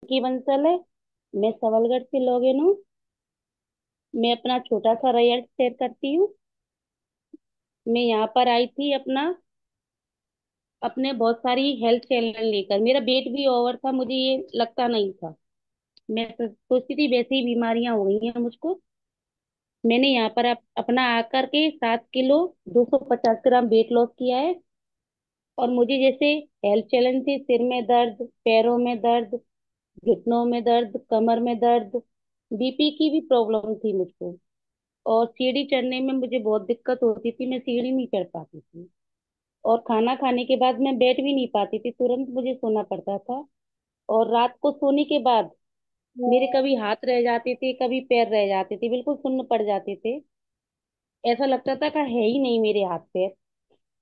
की बंसल है। मैं सबलगढ़ से लॉगिन हूँ। मैं अपना छोटा सा रिजल्ट शेयर करती हूँ। मैं यहाँ पर आई थी अपने बहुत सारी हेल्थ चैलेंज लेकर। मेरा वेट भी ओवर था, मुझे ये लगता नहीं था। मैं सोचती थी वैसे ही बीमारियां हो गई हैं मुझको। मैंने यहाँ पर अपना आकर के 7 किलो 250 ग्राम वेट लॉस किया है। और मुझे जैसे हेल्थ चैलेंज थी, सिर में दर्द, पैरों में दर्द, घुटनों में दर्द, कमर में दर्द, बीपी की भी प्रॉब्लम थी मुझको। और सीढ़ी चढ़ने में मुझे बहुत दिक्कत होती थी, मैं सीढ़ी नहीं चढ़ पाती थी। और खाना खाने के बाद मैं बैठ भी नहीं पाती थी, तुरंत मुझे सोना पड़ता था। और रात को सोने के बाद मेरे कभी हाथ रह जाते थे, कभी पैर रह जाते थे, बिल्कुल सुन्न पड़ जाते थे। ऐसा लगता था कि है ही नहीं मेरे हाथ पैर।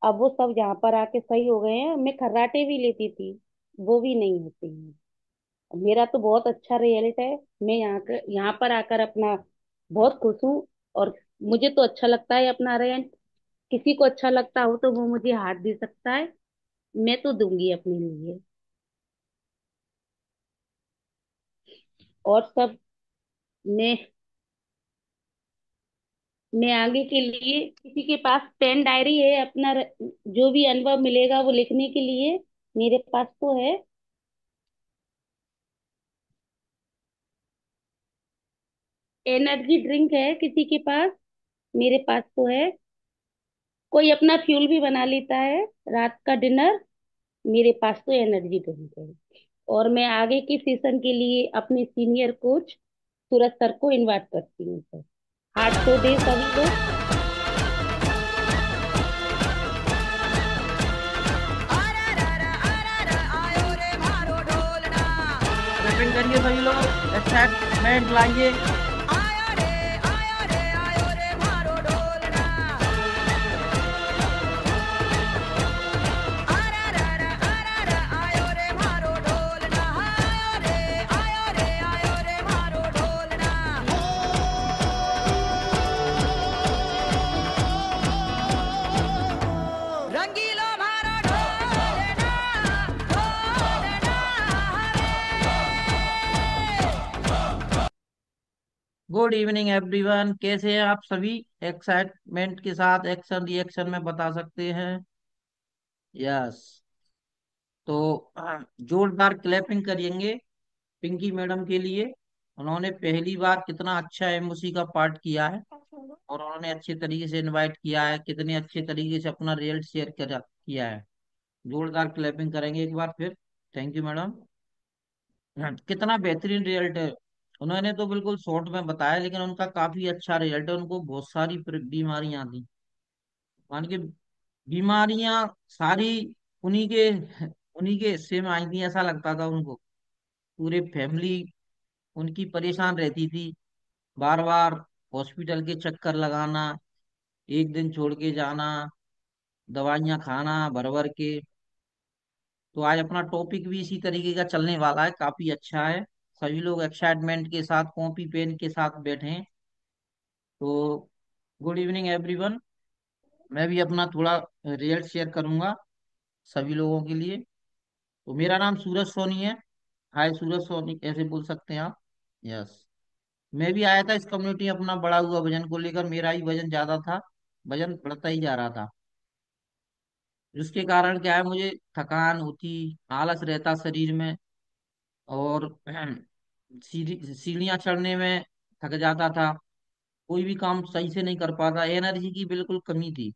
अब वो सब यहाँ पर आके सही हो गए हैं। मैं खर्राटे भी लेती थी, वो भी नहीं होते हैं। मेरा तो बहुत अच्छा रिजल्ट है। मैं यहाँ पर आकर अपना बहुत खुश हूँ। और मुझे तो अच्छा लगता है अपना रिजल्ट। किसी को अच्छा लगता हो तो वो मुझे हाथ दे सकता है। मैं तो दूंगी अपने लिए। और सब मैं मैं आगे के लिए, किसी के पास पेन डायरी है अपना जो भी अनुभव मिलेगा वो लिखने के लिए, मेरे पास तो है। एनर्जी ड्रिंक है किसी के पास, मेरे पास तो है। कोई अपना फ्यूल भी बना लेता है रात का डिनर, मेरे पास तो एनर्जी ड्रिंक है। और मैं आगे के सेशन के लिए अपने सीनियर कोच सूरज सर को इनवाइट करती हूँ सर। हार्ट शो दे सभी लोग। क्लैपिंग करिए सभी लोग, एक्साइटमेंट लाइए। रंगीलो मारो ढोलना, ढोलना गुड इवनिंग एवरीवन, कैसे हैं आप सभी? एक्साइटमेंट के साथ एक्शन रिएक्शन में बता सकते हैं। यस। तो जोरदार क्लैपिंग करेंगे पिंकी मैडम के लिए। उन्होंने पहली बार कितना अच्छा एमओसी का पार्ट किया है, और उन्होंने अच्छे तरीके से इनवाइट किया है, कितने अच्छे तरीके से अपना रिजल्ट शेयर किया है। जोरदार क्लैपिंग करेंगे एक बार फिर। Thank you madam. कितना बेहतरीन रिजल्ट है। उन्होंने तो बिल्कुल शॉर्ट में बताया, लेकिन उनका काफी अच्छा रिजल्ट है। उनको बहुत सारी बीमारियां थी, मान के बीमारियां सारी उन्हीं के हिस्से में आई थी, ऐसा लगता था उनको। पूरे फैमिली उनकी परेशान रहती थी, बार बार हॉस्पिटल के चक्कर लगाना, एक दिन छोड़ के जाना, दवाइयां खाना भर भर के। तो आज अपना टॉपिक भी इसी तरीके का चलने वाला है, काफी अच्छा है। सभी लोग एक्साइटमेंट के साथ कॉपी पेन के साथ बैठे हैं। तो गुड इवनिंग एवरीवन। मैं भी अपना थोड़ा रिजल्ट शेयर करूंगा सभी लोगों के लिए। तो मेरा नाम सूरज सोनी है। हाय सूरज सोनी ऐसे बोल सकते हैं आप। यस। मैं भी आया था इस कम्युनिटी में अपना बढ़ा हुआ वजन को लेकर। मेरा ही वजन ज्यादा था, वजन बढ़ता ही जा रहा था, जिसके कारण क्या है, मुझे थकान होती, आलस रहता शरीर में। और सीढ़ियाँ चढ़ने में थक जाता था, कोई भी काम सही से नहीं कर पाता, एनर्जी की बिल्कुल कमी थी,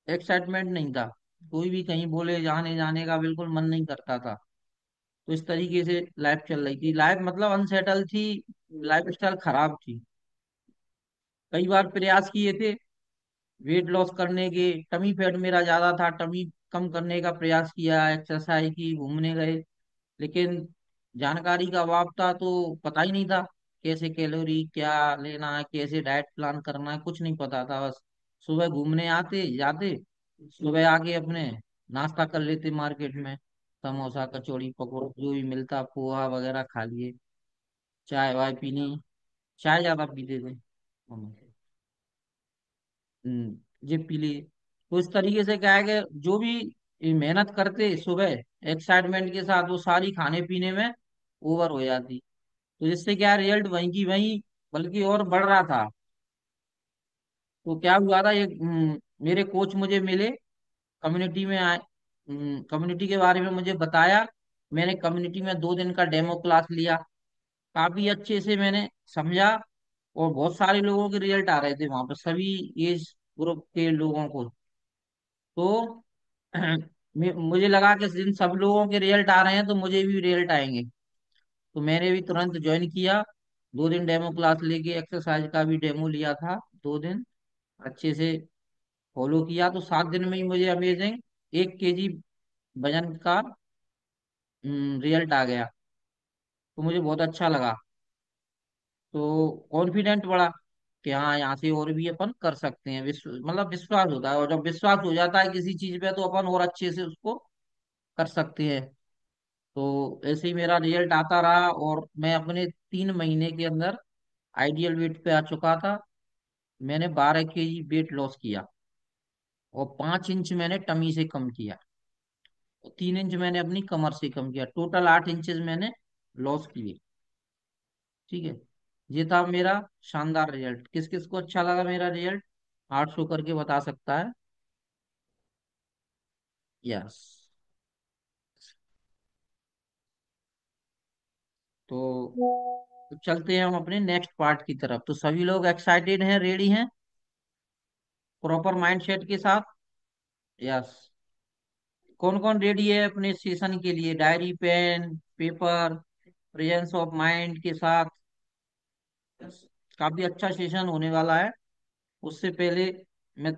एक्साइटमेंट नहीं था। कोई भी कहीं बोले जाने जाने का बिल्कुल मन नहीं करता था। तो इस तरीके से लाइफ चल रही थी, लाइफ मतलब अनसेटल थी, लाइफ स्टाइल खराब थी। कई बार प्रयास किए थे वेट लॉस करने के, टमी फैट मेरा ज्यादा था, टमी कम करने का प्रयास किया, एक्सरसाइज की, घूमने गए, लेकिन जानकारी का अभाव था, तो पता ही नहीं था कैसे कैलोरी क्या लेना है, कैसे डाइट प्लान करना है, कुछ नहीं पता था। बस सुबह घूमने आते जाते, सुबह आके अपने नाश्ता कर लेते मार्केट में, समोसा कचौड़ी पकौड़ा जो भी मिलता, पोहा वगैरह खा लिए, चाय वाय पीनी, चाय ज्यादा पीते थे। ये पी लिए। तो इस तरीके से क्या है कि जो भी मेहनत करते सुबह एक्साइटमेंट के साथ, वो सारी खाने पीने में ओवर हो जाती। तो जिससे क्या रिजल्ट वहीं की वहीं बल्कि और बढ़ रहा था। तो क्या हुआ था, ये मेरे कोच मुझे मिले, कम्युनिटी में आए, कम्युनिटी के बारे में मुझे बताया। मैंने कम्युनिटी में 2 दिन का डेमो क्लास लिया, काफी अच्छे से मैंने समझा। और बहुत सारे लोगों के रिजल्ट आ रहे थे वहां पर, सभी एज ग्रुप के लोगों को। तो मुझे लगा कि जिन सब लोगों के रिजल्ट आ रहे हैं तो मुझे भी रिजल्ट आएंगे। तो मैंने भी तुरंत ज्वाइन किया। 2 दिन डेमो क्लास लेके एक्सरसाइज का भी डेमो लिया था। 2 दिन अच्छे से फॉलो किया, तो 7 दिन में ही मुझे अमेजिंग 1 kg वजन का रिजल्ट आ गया। तो मुझे बहुत अच्छा लगा। तो कॉन्फिडेंट बढ़ा कि हाँ, यहाँ से और भी अपन कर सकते हैं। मतलब विश्वास होता है, और जब विश्वास हो जाता है किसी चीज पे तो अपन और अच्छे से उसको कर सकते हैं। तो ऐसे ही मेरा रिजल्ट आता रहा, और मैं अपने 3 महीने के अंदर आइडियल वेट पे आ चुका था। मैंने 12 kg वेट लॉस किया, और 5 इंच मैंने टमी से कम किया, और 3 इंच मैंने अपनी कमर से कम किया, टोटल 8 इंचेस मैंने लॉस किए। ठीक है, ये था मेरा शानदार रिजल्ट। किस किस को अच्छा लगा मेरा रिजल्ट? 800 करके बता सकता है। यस। तो चलते हैं हम अपने नेक्स्ट पार्ट की तरफ। तो सभी लोग एक्साइटेड हैं, रेडी हैं, प्रॉपर माइंडसेट के साथ? यस। कौन कौन रेडी है अपने सेशन के लिए, diary pen paper, presence of mind के साथ? काफी अच्छा सेशन होने वाला है। उससे पहले मैं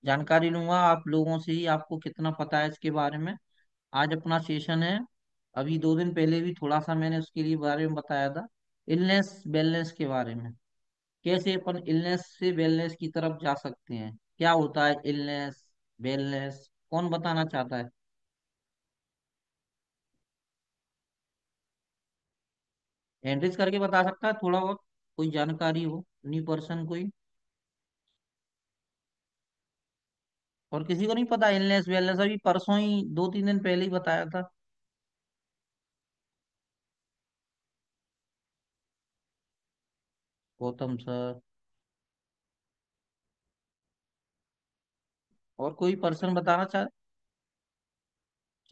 जानकारी लूंगा आप लोगों से ही, आपको कितना पता है इसके बारे में। आज अपना सेशन है, अभी 2 दिन पहले भी थोड़ा सा मैंने उसके लिए बारे में बताया था, इलनेस वेलनेस के बारे में। कैसे अपन इलनेस से वेलनेस की तरफ जा सकते हैं, क्या होता है इलनेस वेलनेस, कौन बताना चाहता है? एंड्रिज करके बता सकता है थोड़ा बहुत, कोई जानकारी हो, न्यू पर्सन कोई? और किसी को नहीं पता इलनेस वेलनेस? अभी परसों ही 2-3 दिन पहले ही बताया था। गौतम सर, और कोई पर्सन बताना चाहे?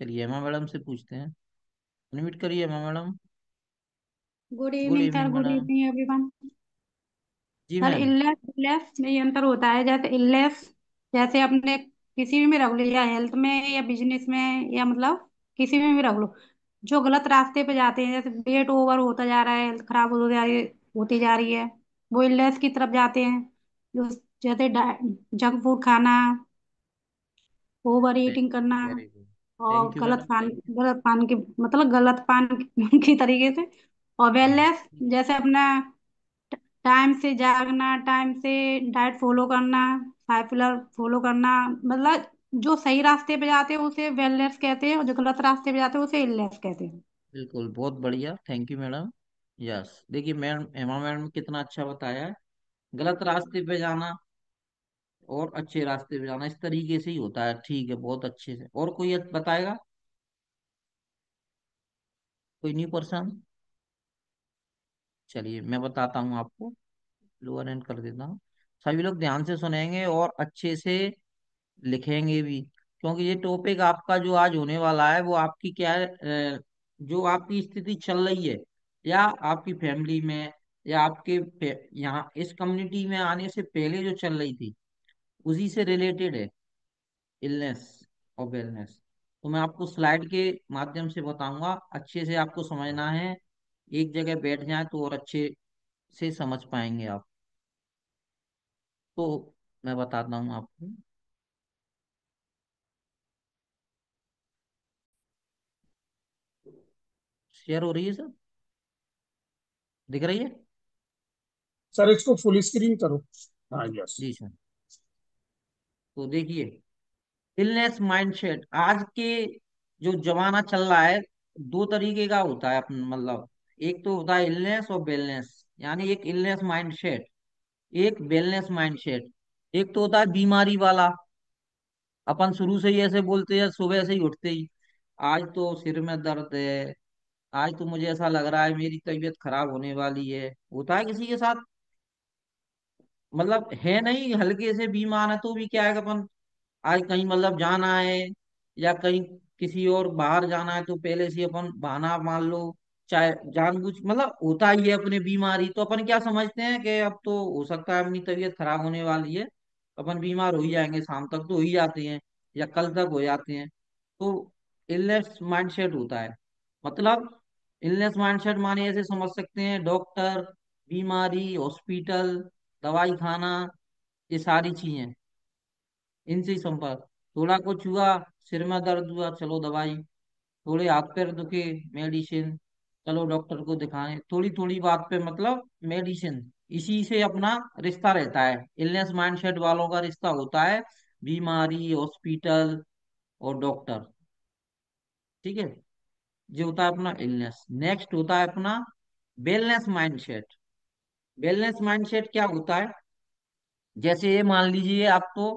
चलिए हेमा मैडम से पूछते हैं। अनम्यूट करिए Hema madam. Good good evening sir, evening good madam. Evening everyone. जी सर, मैम। इलनेस इलनेस में ये अंतर होता है। जैसे इलनेस, जैसे अपने किसी भी में रख लो, या हेल्थ में या बिजनेस में, या मतलब किसी में भी रख लो, जो गलत रास्ते पे जाते हैं, जैसे वेट ओवर होता जा रहा है, हेल्थ खराब होती जा रही है, वो इलनेस की तरफ जाते हैं। जो जैसे जंक फूड खाना, ओवर ईटिंग करना, वेरी गुड। और thank you madam, thank you. गलत पान की, मतलब गलत पान की तरीके से। और हाँ। वेलनेस, जैसे अपना टाइम से जागना, टाइम से डाइट फॉलो करना, साइकिलर फॉलो करना, मतलब जो सही रास्ते पे जाते हैं उसे वेलनेस कहते हैं, और जो गलत रास्ते पे जाते हैं उसे इलनेस कहते हैं। बिल्कुल, बहुत बढ़िया, थैंक यू मैडम। यस, देखिए मैम, हेमा मैडम कितना अच्छा बताया है। गलत रास्ते पे जाना और अच्छे रास्ते पे जाना, इस तरीके से ही होता है। ठीक है, बहुत अच्छे से। और कोई बताएगा? कोई न्यू पर्सन? चलिए मैं बताता हूँ आपको, लोअर एंड कर देता हूँ। सभी लोग ध्यान से सुनेंगे और अच्छे से लिखेंगे भी, क्योंकि ये टॉपिक आपका जो आज होने वाला है वो आपकी क्या है, जो आपकी स्थिति चल रही है, या आपकी फैमिली में, या आपके यहाँ इस कम्युनिटी में आने से पहले जो चल रही थी, उसी से रिलेटेड है इलनेस और वेलनेस। तो मैं आपको स्लाइड के माध्यम से बताऊंगा, अच्छे से आपको समझना है। एक जगह बैठ जाए तो और अच्छे से समझ पाएंगे आप। तो मैं बताता हूँ आपको। शेयर हो रही है सर? दिख रही है? सर इसको फुल स्क्रीन करो। हाँ, यस। जी सर। तो देखिए, इलनेस माइंडसेट आज के जो जमाना चल रहा है, 2 तरीके का होता है अपन, मतलब एक तो होता है इलनेस और वेलनेस। यानी एक इलनेस माइंडसेट, एक वेलनेस माइंडसेट। एक तो होता है बीमारी वाला, अपन शुरू से ही ऐसे बोलते हैं, सुबह से ही उठते ही आज तो सिर में दर्द है, आज तो मुझे ऐसा लग रहा है मेरी तबीयत खराब होने वाली है। होता है किसी के साथ, मतलब है नहीं हल्के से बीमार है तो भी क्या है कि अपन आज कहीं मतलब जाना है या कहीं किसी और बाहर जाना है तो पहले से अपन बहाना मान लो, चाहे जानबूझ, मतलब होता ही है अपने बीमारी, तो अपन क्या समझते हैं कि अब तो हो सकता है अपनी तबीयत खराब होने वाली है, अपन बीमार हो ही जाएंगे, शाम तक तो हो ही जाते हैं या कल तक हो जाते हैं। तो इलनेस माइंडसेट होता है, मतलब इलनेस माइंडसेट माने ऐसे समझ सकते हैं डॉक्टर, बीमारी, हॉस्पिटल, दवाई खाना, ये सारी चीजें इनसे ही संपर्क। थोड़ा कुछ हुआ, सिर में दर्द हुआ, चलो दवाई, थोड़े हाथ पैर दुखे, मेडिसिन, चलो डॉक्टर को दिखाएं, थोड़ी थोड़ी बात पे मतलब मेडिसिन। इसी से अपना रिश्ता रहता है, इलनेस माइंडसेट वालों का रिश्ता होता है बीमारी, हॉस्पिटल और डॉक्टर। ठीक है, ये होता है अपना इलनेस। नेक्स्ट होता है अपना वेलनेस माइंडसेट। वेलनेस माइंडसेट क्या होता है, जैसे ये मान लीजिए आप तो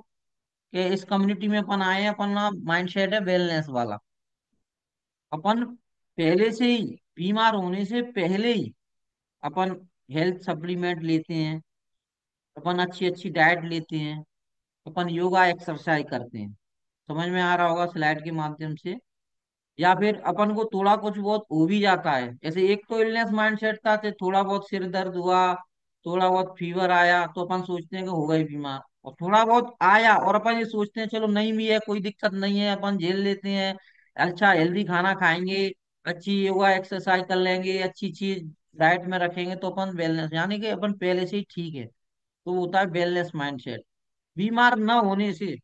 कि इस कम्युनिटी में अपन आए हैं, अपना माइंडसेट है वेलनेस वाला। अपन पहले से ही बीमार होने से पहले ही अपन हेल्थ सप्लीमेंट लेते हैं, अपन अच्छी अच्छी डाइट लेते हैं, अपन योगा एक्सरसाइज करते हैं। समझ में आ रहा होगा स्लाइड के माध्यम से। या फिर अपन को थोड़ा कुछ बहुत हो भी जाता है, जैसे एक तो इलनेस माइंडसेट था कि थोड़ा बहुत सिर दर्द हुआ, थोड़ा बहुत फीवर आया तो अपन सोचते हैं कि हो गई बीमार, और थोड़ा बहुत आया और अपन ये सोचते हैं चलो नहीं भी है कोई दिक्कत नहीं है, अपन झेल लेते हैं, अच्छा हेल्दी खाना खाएंगे, अच्छी योगा एक्सरसाइज कर लेंगे, अच्छी चीज डाइट में रखेंगे तो अपन वेलनेस, यानी कि अपन पहले से ही ठीक है। तो वो होता है वेलनेस माइंडसेट। बीमार न होने से,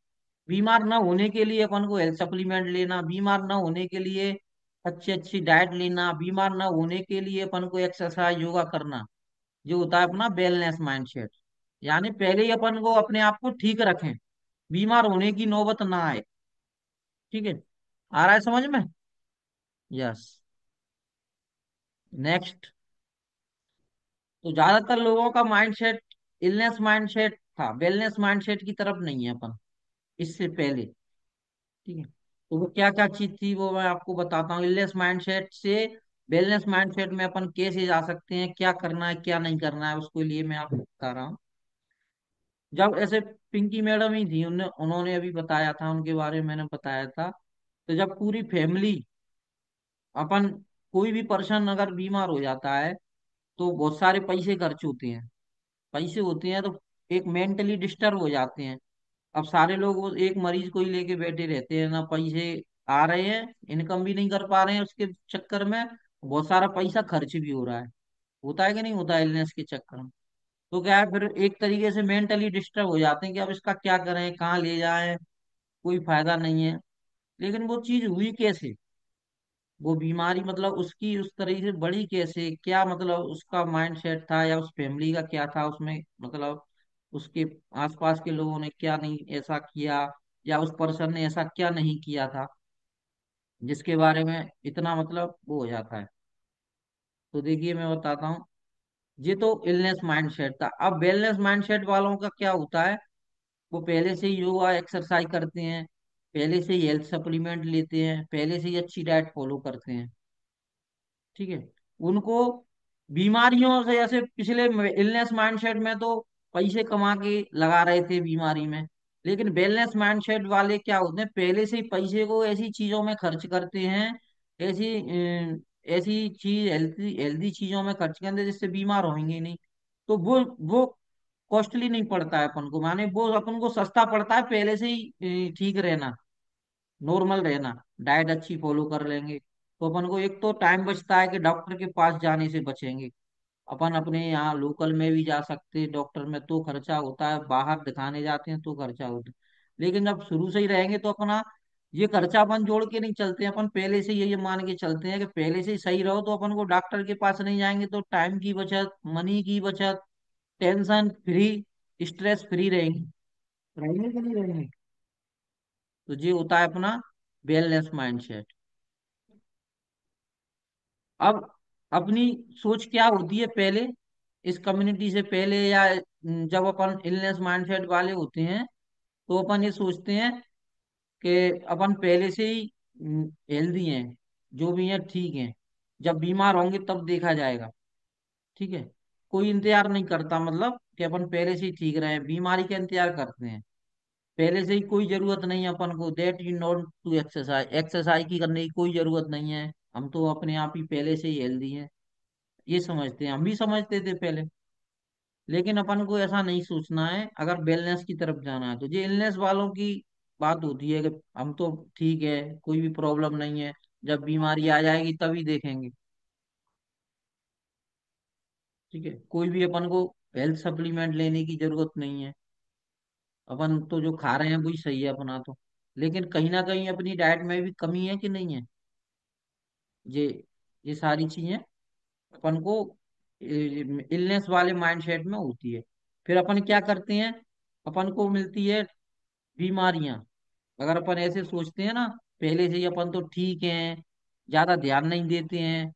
बीमार ना होने के लिए अपन को हेल्थ सप्लीमेंट लेना, बीमार ना होने के लिए अच्छी अच्छी डाइट लेना, बीमार ना होने के लिए अपन को एक्सरसाइज योगा करना, जो होता है अपना वेलनेस माइंडसेट। यानी पहले ही अपन को अपने आप को ठीक रखें, बीमार होने की नौबत ना आए। ठीक है, आ रहा है समझ में? यस। नेक्स्ट, तो ज्यादातर लोगों का माइंडसेट इलनेस माइंडसेट था, वेलनेस माइंडसेट की तरफ नहीं है अपन, इससे पहले। ठीक है, तो वो क्या क्या चीज थी वो मैं आपको बताता हूँ। इलनेस माइंडसेट से वेलनेस माइंडसेट में अपन कैसे जा सकते हैं, क्या करना है क्या नहीं करना है, उसके लिए मैं आपको बता रहा हूँ। जब ऐसे पिंकी मैडम ही थी, उन्होंने अभी बताया था, उनके बारे में मैंने बताया था। तो जब पूरी फैमिली, अपन कोई भी पर्सन अगर बीमार हो जाता है तो बहुत सारे पैसे खर्च होते हैं, पैसे होते हैं तो एक मेंटली डिस्टर्ब हो जाते हैं। अब सारे लोग वो एक मरीज को ही लेके बैठे रहते हैं, ना पैसे आ रहे हैं, इनकम भी नहीं कर पा रहे हैं, उसके चक्कर में बहुत सारा पैसा खर्च भी हो रहा है। होता है कि नहीं होता है इलनेस के चक्कर में? तो क्या है, फिर एक तरीके से मेंटली डिस्टर्ब हो जाते हैं कि अब इसका क्या करें, कहाँ ले जाएं, कोई फायदा नहीं है। लेकिन वो चीज हुई कैसे, वो बीमारी मतलब उसकी उस तरीके से बढ़ी कैसे, क्या मतलब उसका माइंड सेट था या उस फैमिली का क्या था उसमें, मतलब उसके आसपास के लोगों ने क्या नहीं ऐसा किया, या उस पर्सन ने ऐसा क्या नहीं किया था जिसके बारे में इतना मतलब वो हो जाता है। तो देखिए मैं बताता हूँ, ये तो इलनेस माइंडसेट था। अब वेलनेस माइंडसेट वालों का क्या होता है, वो पहले से ही योगा एक्सरसाइज करते हैं, पहले से ही हेल्थ सप्लीमेंट लेते हैं, पहले से ही अच्छी डाइट फॉलो करते हैं। ठीक है, उनको बीमारियों से, जैसे पिछले इलनेस माइंडसेट में तो पैसे कमा के लगा रहे थे बीमारी में, लेकिन वेलनेस माइंडसेट वाले क्या होते हैं, पहले से ही पैसे को ऐसी चीजों में खर्च करते हैं, ऐसी ऐसी चीज हेल्थी हेल्दी चीजों में खर्च करते हैं जिससे बीमार होंगे ही नहीं। तो वो कॉस्टली नहीं पड़ता है अपन को, माने वो अपन को सस्ता पड़ता है पहले से ही ठीक रहना, नॉर्मल रहना, डाइट अच्छी फॉलो कर लेंगे। तो अपन को एक तो टाइम बचता है कि डॉक्टर के पास जाने से बचेंगे, अपन अपने यहाँ लोकल में भी जा सकते हैं डॉक्टर में, तो खर्चा होता है, बाहर दिखाने जाते हैं तो खर्चा होता है। लेकिन जब शुरू से ही रहेंगे तो अपना ये खर्चा अपन जोड़ के नहीं चलते हैं, अपन पहले से ये मान के चलते हैं कि पहले से ही सही रहो तो अपन को डॉक्टर के पास नहीं जाएंगे, तो टाइम की बचत, मनी की बचत, टेंशन फ्री, स्ट्रेस फ्री रहेंगे, रहेंगे कि नहीं रहेंगे? तो ये होता है अपना वेलनेस माइंडसेट। अब अपनी सोच क्या होती है पहले, इस कम्युनिटी से पहले, या जब अपन इलनेस माइंडसेट वाले होते हैं तो अपन ये सोचते हैं कि अपन पहले से ही हेल्दी हैं, जो भी हैं ठीक हैं, जब बीमार होंगे तब देखा जाएगा। ठीक है। कोई इंतजार नहीं करता, मतलब कि अपन पहले से ही ठीक रहे, बीमारी का इंतजार करते हैं। पहले से ही कोई जरूरत नहीं है अपन को, that you not to exercise, exercise की करने की कोई जरूरत नहीं है, हम तो अपने आप ही पहले से ही हेल्दी हैं। ये समझते हैं, हम भी समझते थे पहले। लेकिन अपन को ऐसा नहीं सोचना है, अगर वेलनेस की तरफ जाना है तो। ये इलनेस वालों की बात होती है कि हम तो ठीक है, कोई भी प्रॉब्लम नहीं है, जब बीमारी आ जाएगी तभी देखेंगे। ठीक है। कोई भी अपन को हेल्थ सप्लीमेंट लेने की जरूरत नहीं है, अपन तो जो खा रहे हैं वही सही है अपना तो। लेकिन कहीं ना कहीं अपनी डाइट में भी कमी है कि नहीं है। ये ये सारी चीजें अपन को इलनेस वाले माइंडसेट में होती है। फिर अपन क्या करते हैं, अपन को मिलती है बीमारियां। अगर अपन ऐसे सोचते हैं ना, पहले से ही अपन तो ठीक हैं, ज्यादा ध्यान नहीं देते हैं,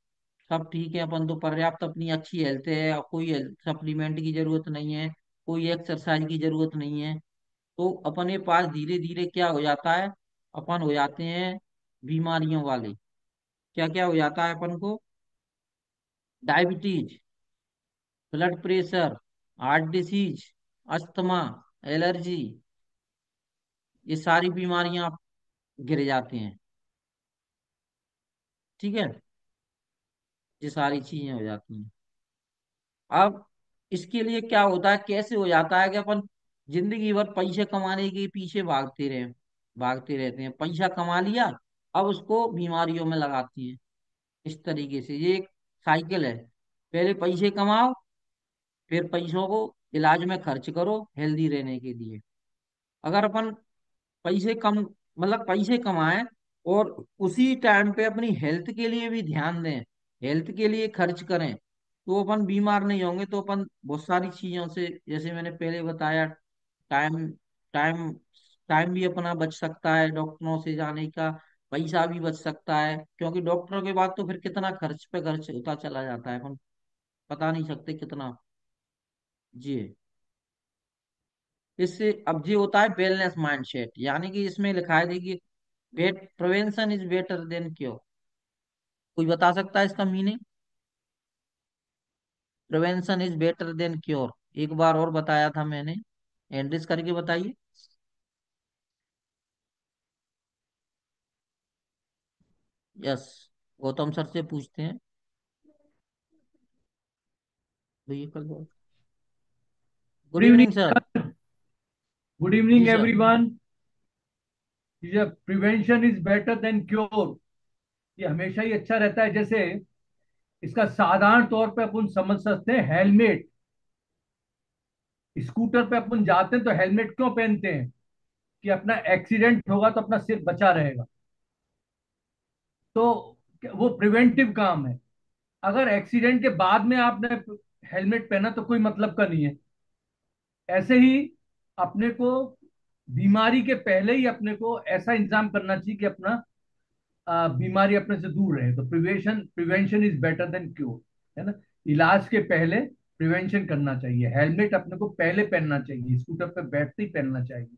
सब ठीक है, अपन तो पर्याप्त अपनी अच्छी हेल्थ है, और कोई हेल्थ सप्लीमेंट की जरूरत नहीं है, कोई एक्सरसाइज की जरूरत नहीं है, तो अपने पास धीरे धीरे क्या हो जाता है, अपन हो जाते हैं बीमारियों वाले। क्या क्या हो जाता है अपन को, diabetes, blood pressure, heart disease, asthma, allergy, ये सारी बीमारियां आप गिर जाते हैं। ठीक है। ये सारी चीजें हो जाती हैं। अब इसके लिए क्या होता है, कैसे हो जाता है कि अपन जिंदगी भर पैसे कमाने के पीछे भागते रहते हैं, पैसा कमा लिया, अब उसको बीमारियों में लगाते हैं। इस तरीके से ये एक साइकिल है। पहले पैसे कमाओ, फिर पैसों को इलाज में खर्च करो हेल्दी रहने के लिए। अगर अपन पैसे कम, मतलब पैसे कमाएं और उसी टाइम पे अपनी हेल्थ के लिए भी ध्यान दें, हेल्थ के लिए खर्च करें, तो अपन बीमार नहीं होंगे। तो अपन बहुत सारी चीजों से, जैसे मैंने पहले बताया, टाइम टाइम टाइम भी अपना बच सकता है, डॉक्टरों से जाने का पैसा भी बच सकता है, क्योंकि डॉक्टरों के बाद तो फिर कितना खर्च पे खर्च होता चला जाता है, अपन बता नहीं सकते कितना। जी। इससे अब ये होता है वेलनेस माइंडसेट, यानी कि इसमें लिखा है, देखिए, wait prevention is better than cure. कोई बता सकता है इसका meaning? Prevention is better than cure, एक बार और बताया था मैंने, एंड्रिस करके बताइए। यस, गौतम सर से पूछते हैं। भैया कल बहुत। Good good evening evening sir. Sir. Good जी इवनिंग सर। एवरीवन। ये prevention is better than cure, ये हमेशा ही अच्छा रहता है। जैसे इसका साधारण तौर पे अपन समझ सकते हैं, हेलमेट। स्कूटर पे अपन जाते हैं तो हेलमेट क्यों पहनते हैं? कि अपना एक्सीडेंट होगा तो अपना सिर बचा रहेगा। तो वो प्रिवेंटिव काम है। अगर एक्सीडेंट के बाद में आपने हेलमेट पहना तो कोई मतलब का नहीं है। ऐसे ही अपने को बीमारी के पहले ही अपने को ऐसा इंतजाम करना चाहिए कि अपना बीमारी अपने से दूर रहे। तो prevention prevention is better than cure, है ना। इलाज के पहले प्रिवेंशन करना चाहिए। हेलमेट अपने को पहले पहनना चाहिए, स्कूटर पे बैठते ही पहनना चाहिए,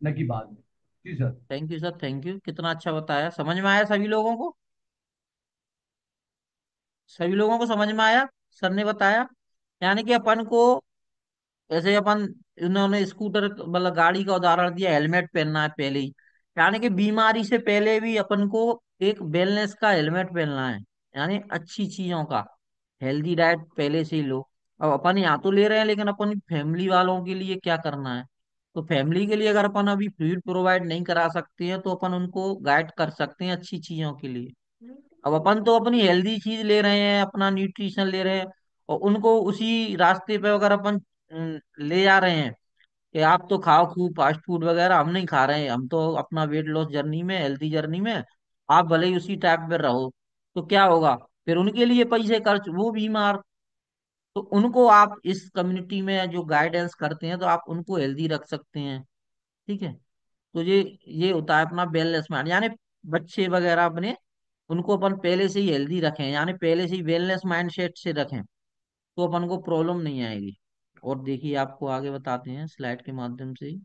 न कि बाद में। जी sir. Thank you sir, thank you, कितना अच्छा बताया, समझ में आया सभी लोगों को? सभी लोगों को समझ में आया? सर ने बताया, यानी कि अपन को, जैसे अपन, इन्होंने स्कूटर मतलब गाड़ी का उदाहरण दिया, हेलमेट पहनना है पहले ही, यानी कि बीमारी से पहले भी अपन को एक वेलनेस का हेलमेट पहनना है, यानी अच्छी चीजों का, हेल्दी डाइट पहले से ही लो। अब अपन यहाँ तो ले रहे हैं, लेकिन अपन फैमिली वालों के लिए क्या करना है? तो फैमिली के लिए अगर अपन अभी फूड प्रोवाइड नहीं करा सकते हैं, तो अपन उनको गाइड कर सकते हैं अच्छी चीजों के लिए। अब अपन तो अपनी हेल्दी चीज ले रहे हैं, अपना न्यूट्रिशन ले रहे हैं, और उनको उसी रास्ते पे अगर अपन ले जा रहे हैं कि आप तो खाओ खूब फास्ट फूड वगैरह, हम नहीं खा रहे हैं, हम तो अपना वेट लॉस जर्नी में, हेल्थी जर्नी में, आप भले ही उसी टाइप पे रहो, तो क्या होगा? फिर उनके लिए पैसे खर्च, वो बीमार। तो उनको आप इस कम्युनिटी में जो गाइडेंस करते हैं, तो आप उनको हेल्दी रख सकते हैं। ठीक है। तो ये होता है अपना वेलनेस माइंड, यानी बच्चे वगैरह अपने, उनको अपन पहले से ही हेल्दी रखें, यानी पहले से ही वेलनेस माइंडसेट से रखें, तो अपन को प्रॉब्लम नहीं आएगी। और देखिए, आपको आगे बताते हैं स्लाइड के माध्यम से ही।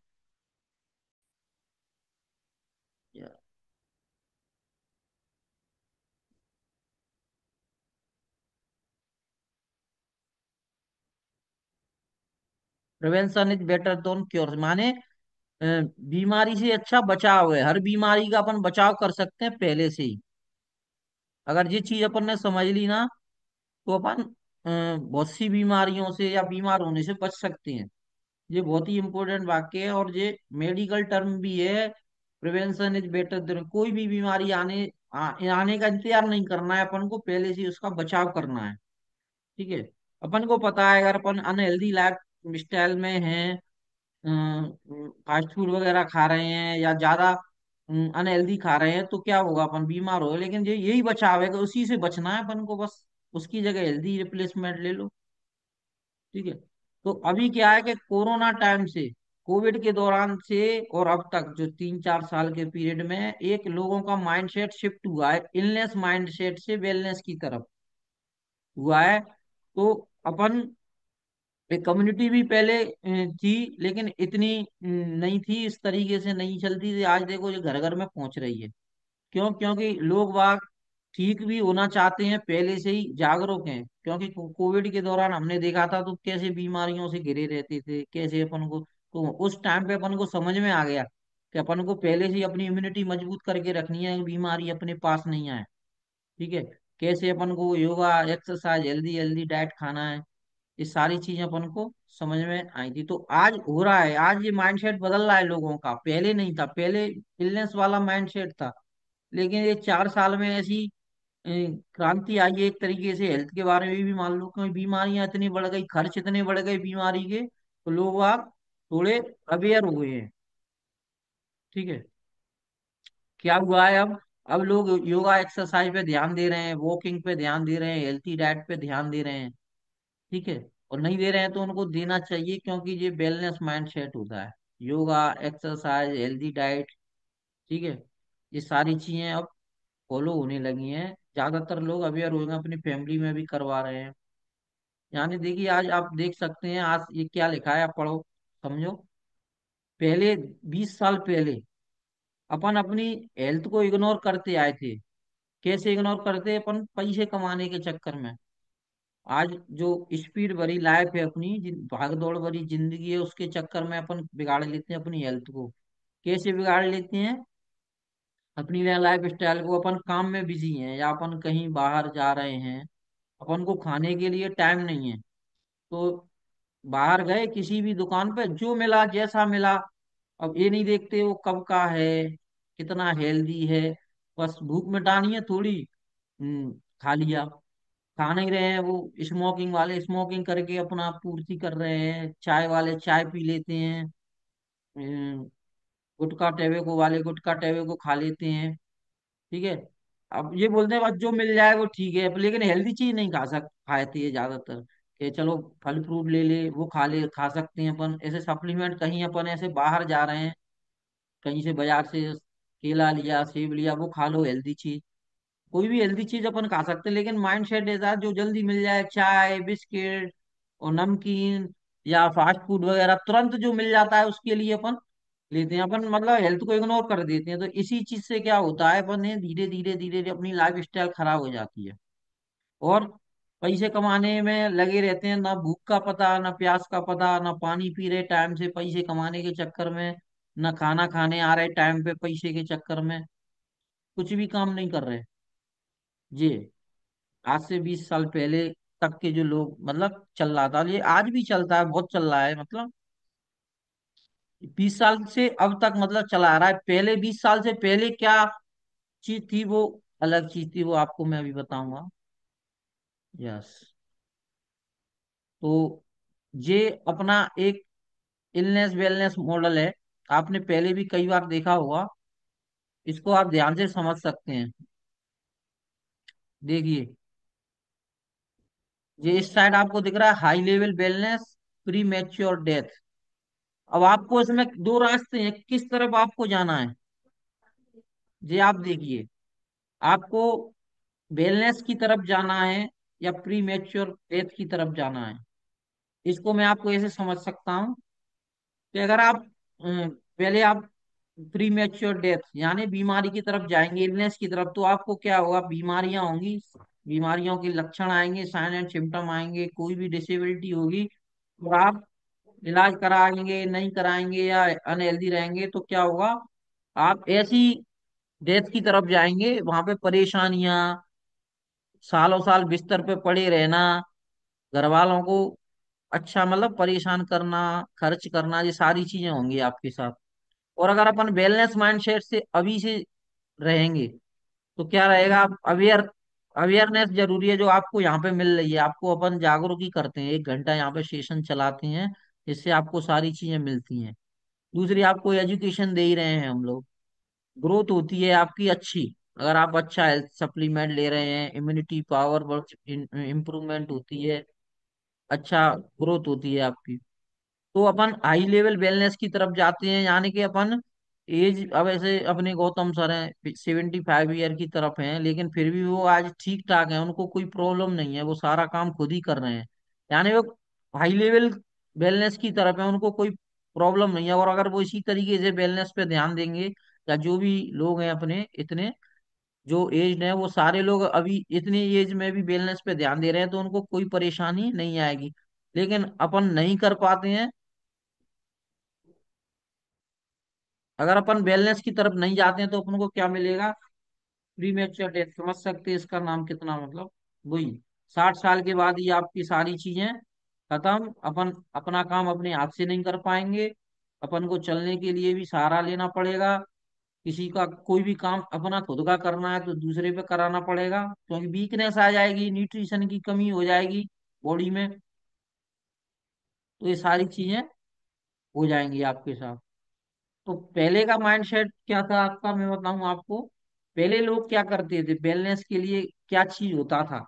Prevention is better than cure, माने बीमारी से अच्छा बचाव है। हर बीमारी का अपन बचाव कर सकते हैं पहले से ही। अगर ये चीज अपन ने समझ ली ना, तो अपन बहुत सी बीमारियों से या बीमार होने से बच सकते हैं। ये बहुत ही इंपॉर्टेंट वाक्य है, और ये मेडिकल टर्म भी है। प्रिवेंशन इज बेटर देन, कोई भी बीमारी आने का इंतजार नहीं करना है अपन को, पहले से ही उसका बचाव करना है। ठीक है। अपन को पता है अगर अपन अनहेल्दी लाइफ स्टाइल में हैं, फास्ट फूड वगैरह खा रहे हैं या ज्यादा अनहेल्दी खा रहे हैं, तो क्या होगा, अपन बीमार हो, लेकिन ये यही बचाव है कि उसी से बचना है अपन को बस। उसकी जगह हेल्दी रिप्लेसमेंट ले लो। ठीक है। तो अभी क्या है कि कोरोना टाइम से, कोविड के दौरान से और अब तक जो 3-4 साल के पीरियड में एक लोगों का माइंडसेट शिफ्ट हुआ है इलनेस माइंडसेट से वेलनेस की तरफ हुआ है। तो अपन एक कम्युनिटी भी पहले थी, लेकिन इतनी नहीं थी, इस तरीके से नहीं चलती थी। आज देखो ये घर घर में पहुंच रही है। क्यों? क्योंकि लोग बाग ठीक भी होना चाहते हैं, पहले से ही जागरूक हैं। क्योंकि कोविड के दौरान हमने देखा था तो कैसे बीमारियों से घिरे रहते थे, कैसे अपन को, तो उस टाइम पे अपन को समझ में आ गया कि अपन को पहले से ही अपनी इम्यूनिटी मजबूत करके रखनी है, बीमारी अपने पास नहीं आए। ठीक है। कैसे अपन को yoga, exercise, healthy healthy diet खाना है, ये सारी चीजें अपन को समझ में आई थी। तो आज हो रहा है, आज ये माइंडसेट बदल रहा है लोगों का, पहले नहीं था। पहले इलनेस वाला माइंडसेट था, लेकिन ये 4 साल में ऐसी अ, क्रांति आई है एक तरीके से। हेल्थ के बारे में भी मान लो, क्योंकि बीमारियां इतनी बढ़ गई, खर्च इतने बढ़ गए बीमारी के, तो लोग आप थोड़े अवेयर हुए हैं। ठीक है। क्या हुआ है अब लोग योगा एक्सरसाइज पे ध्यान दे रहे हैं, वॉकिंग पे ध्यान दे रहे हैं, हेल्थी डाइट पे ध्यान दे रहे हैं। ठीक है। और नहीं दे रहे हैं तो उनको देना चाहिए, क्योंकि ये वेलनेस माइंड सेट होता है। Yoga, exercise, healthy diet. ठीक है। ये सारी चीजें अब फॉलो होने लगी हैं, ज्यादातर लोग अवेयर हो गए, अपनी फैमिली में भी करवा रहे हैं। यानी देखिए आज आप देख सकते हैं, आज ये क्या लिखा है, आप पढ़ो, समझो। पहले 20 साल पहले अपन अपनी हेल्थ को इग्नोर करते आए थे। कैसे इग्नोर करते? अपन पैसे कमाने के चक्कर में। आज जो स्पीड भरी लाइफ है अपनी, भाग दौड़ भरी जिंदगी है, उसके चक्कर में अपन बिगाड़ लेते हैं अपनी हेल्थ को। कैसे बिगाड़ लेते हैं? अपनी लाइफ स्टाइल को, अपन काम में बिजी हैं या अपन कहीं बाहर जा रहे हैं, अपन को खाने के लिए टाइम नहीं है, तो बाहर गए किसी भी दुकान पे, जो मिला जैसा मिला, अब ये नहीं देखते वो कब का है, कितना हेल्दी है, बस भूख मिटानी है थोड़ी, खा लिया। खा नहीं रहे हैं वो, स्मोकिंग वाले स्मोकिंग करके अपना पूर्ति कर रहे हैं, चाय वाले चाय पी लेते हैं, अम, गुटखा टैबेको वाले गुटखा टैबेको खा लेते हैं। ठीक है। अब ये बोलते हैं बस जो मिल जाए वो ठीक है, लेकिन हेल्दी चीज नहीं खाते हैं ज्यादातर, कि चलो फल फ्रूट ले ले, वो खा सकते हैं अपन, ऐसे सप्लीमेंट, कहीं अपन ऐसे बाहर जा रहे हैं, कहीं से बाजार से केला लिया, सेब लिया, वो खा लो हेल्दी चीज। कोई भी हेल्दी चीज अपन खा सकते हैं, लेकिन माइंड सेट ऐसा जो जल्दी मिल जाए, चाय बिस्किट और नमकीन या फास्ट फूड वगैरह तुरंत जो मिल जाता है, उसके लिए अपन लेते हैं। अपन मतलब हेल्थ को इग्नोर कर देते हैं, तो इसी चीज से क्या होता है, अपन ने धीरे धीरे धीरे धीरे अपनी लाइफ स्टाइल खराब हो जाती है। और पैसे कमाने में लगे रहते हैं, ना भूख का पता, ना प्यास का पता, ना पानी पी रहे टाइम से पैसे कमाने के चक्कर में, ना खाना खाने आ रहे टाइम पे पैसे के चक्कर में, कुछ भी काम नहीं कर रहे। जी। आज से 20 साल पहले तक के जो लोग, मतलब चल रहा था, ये आज भी चलता है, बहुत चल रहा है, मतलब 20 साल से अब तक मतलब चला आ रहा है। पहले 20 साल से पहले क्या चीज थी, वो अलग चीज थी, वो आपको मैं अभी बताऊंगा। यस। तो ये अपना एक इलनेस वेलनेस मॉडल है, आपने पहले भी कई बार देखा होगा, इसको आप ध्यान से समझ सकते हैं। देखिए, ये इस साइड आपको दिख रहा है high level wellness, pre mature death. अब आपको इसमें दो रास्ते हैं, किस तरफ आपको जाना है। ये आप देखिए, आपको वेलनेस की तरफ जाना है या प्री मैच्योर डेथ की तरफ जाना है। इसको मैं आपको ऐसे समझ सकता हूँ कि अगर आप पहले आप प्री मैच्योर डेथ यानी बीमारी की तरफ जाएंगे, इलनेस की तरफ, तो आपको क्या होगा, बीमारियां होंगी, बीमारियों के लक्षण आएंगे, साइन एंड सिम्टम आएंगे, कोई भी डिसेबिलिटी होगी, और आप इलाज कराएंगे नहीं कराएंगे या अनहेल्दी रहेंगे तो क्या होगा, आप ऐसी डेथ की तरफ जाएंगे, वहां पे परेशानियां, सालों साल बिस्तर पे पड़े रहना, घर वालों को अच्छा मतलब परेशान करना, खर्च करना, ये सारी चीजें होंगी आपके साथ। और अगर अपन वेलनेस माइंडसेट से अभी से रहेंगे तो क्या रहेगा, आप अवेयरनेस जरूरी है जो आपको यहाँ पे मिल रही है, आपको अपन जागरूक ही करते हैं, 1 घंटा यहाँ पे सेशन चलाते हैं, इससे आपको सारी चीजें मिलती हैं। दूसरी, आपको एजुकेशन दे ही रहे हैं हम लोग, ग्रोथ होती है आपकी अच्छी, अगर आप अच्छा हेल्थ सप्लीमेंट ले रहे हैं, इम्यूनिटी पावर इम्प्रूवमेंट होती है, अच्छा ग्रोथ होती है आपकी। तो अपन हाई लेवल वेलनेस की तरफ जाते हैं, यानी कि अपन एज, अब ऐसे अपने गौतम सर हैं 75 ईयर की तरफ हैं, लेकिन फिर भी वो आज ठीक ठाक हैं, उनको कोई प्रॉब्लम नहीं है, वो सारा काम खुद ही कर रहे हैं, यानी वो हाई लेवल वेलनेस की तरफ है, उनको कोई प्रॉब्लम नहीं है। और अगर वो इसी तरीके से वेलनेस पे ध्यान देंगे, या जो भी लोग हैं अपने इतने जो एज है, वो सारे लोग अभी इतनी एज में भी वेलनेस पे ध्यान दे रहे हैं, तो उनको कोई परेशानी नहीं आएगी। लेकिन अपन नहीं कर पाते हैं, अगर अपन वेलनेस की तरफ नहीं जाते हैं तो अपन को क्या मिलेगा, प्री मैच्योर डेथ, समझ सकते हैं इसका नाम कितना मतलब, वही 60 साल के बाद ही आपकी सारी चीजें खत्म, अपन अपना काम अपने हाथ से नहीं कर पाएंगे, अपन को चलने के लिए भी सहारा लेना पड़ेगा, किसी का कोई भी काम अपना खुद का करना है तो दूसरे पे कराना पड़ेगा, क्योंकि वीकनेस आ जाएगी, न्यूट्रिशन की कमी हो जाएगी बॉडी में, तो ये सारी चीजें हो जाएंगी आपके साथ। तो पहले का माइंडसेट क्या था आपका, मैं बताऊं आपको, पहले लोग क्या करते थे वेलनेस के लिए, क्या चीज होता था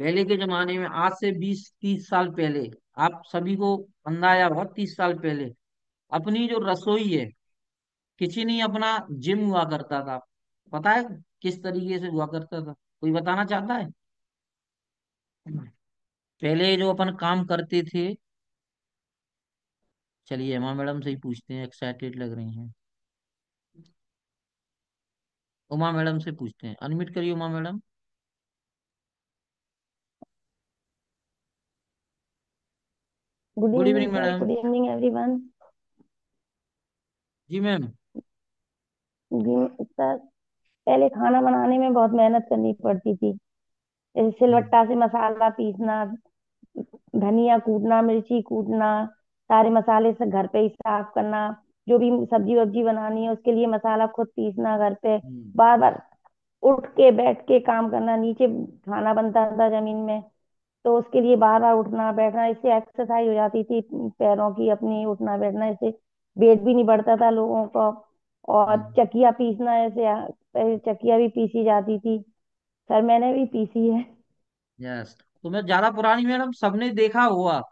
पहले के जमाने में, आज से 20-30 साल पहले, आप सभी को अंदाजा होगा, 30 साल पहले अपनी जो रसोई है, किचन ही अपना जिम हुआ करता था। पता है किस तरीके से हुआ करता था, कोई बताना चाहता है? पहले जो अपन काम करते थे, चलिए हेमा मैडम से ही पूछते हैं, एक्साइटेड लग रही हैं, उमा मैडम से पूछते हैं, अनम्यूट करिए Uma madam. Good good evening evening sir, madam. Good evening everyone. जी मैम। जी सर, पहले खाना बनाने में बहुत मेहनत करनी पड़ती थी। जैसे हम्म। सिलवट्टा से मसाला पीसना, धनिया कूटना, मिर्ची कूटना, सारे मसाले से घर पे ही साफ करना, जो भी सब्जी वब्जी बनानी है उसके लिए मसाला खुद पीसना घर पे, हम्म। बार बार उठ के बैठ के काम करना, नीचे खाना बनता था जमीन में, तो उसके लिए बार बार उठना बैठना, इससे एक्सरसाइज हो जाती थी पैरों की अपनी, उठना बैठना, इससे वेट भी नहीं बढ़ता था लोगों का। और हम्म। चकिया पीसना, ऐसे पहले चकिया भी पीसी जाती थी। सर मैंने भी पीसी है। यस। तो मैं ज्यादा पुरानी मैडम, सबने देखा हुआ,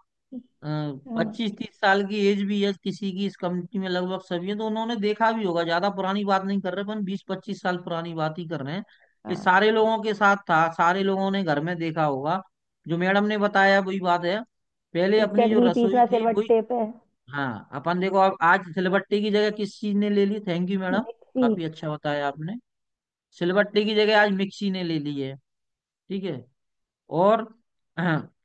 हाँ। 25-30 साल की एज भी है किसी की इस कम्युनिटी में, लगभग सभी है, तो उन्होंने देखा भी होगा, ज्यादा पुरानी बात नहीं कर रहे, अपन 20-25 साल पुरानी बात ही कर रहे हैं, कि हाँ, सारे लोगों के साथ था, सारे लोगों ने घर में देखा होगा, जो मैडम ने बताया वही बात है। पहले अपनी जो चटनी रसोई पीसना थी वही, सिलवट्टे पे। हाँ अपन देखो, अब आज सिलबट्टे की जगह किस चीज ने ले ली, थैंक यू मैडम, मिक्सी। काफी अच्छा बताया आपने, सिलबट्टे की जगह आज मिक्सी ने ले ली है, ठीक है। और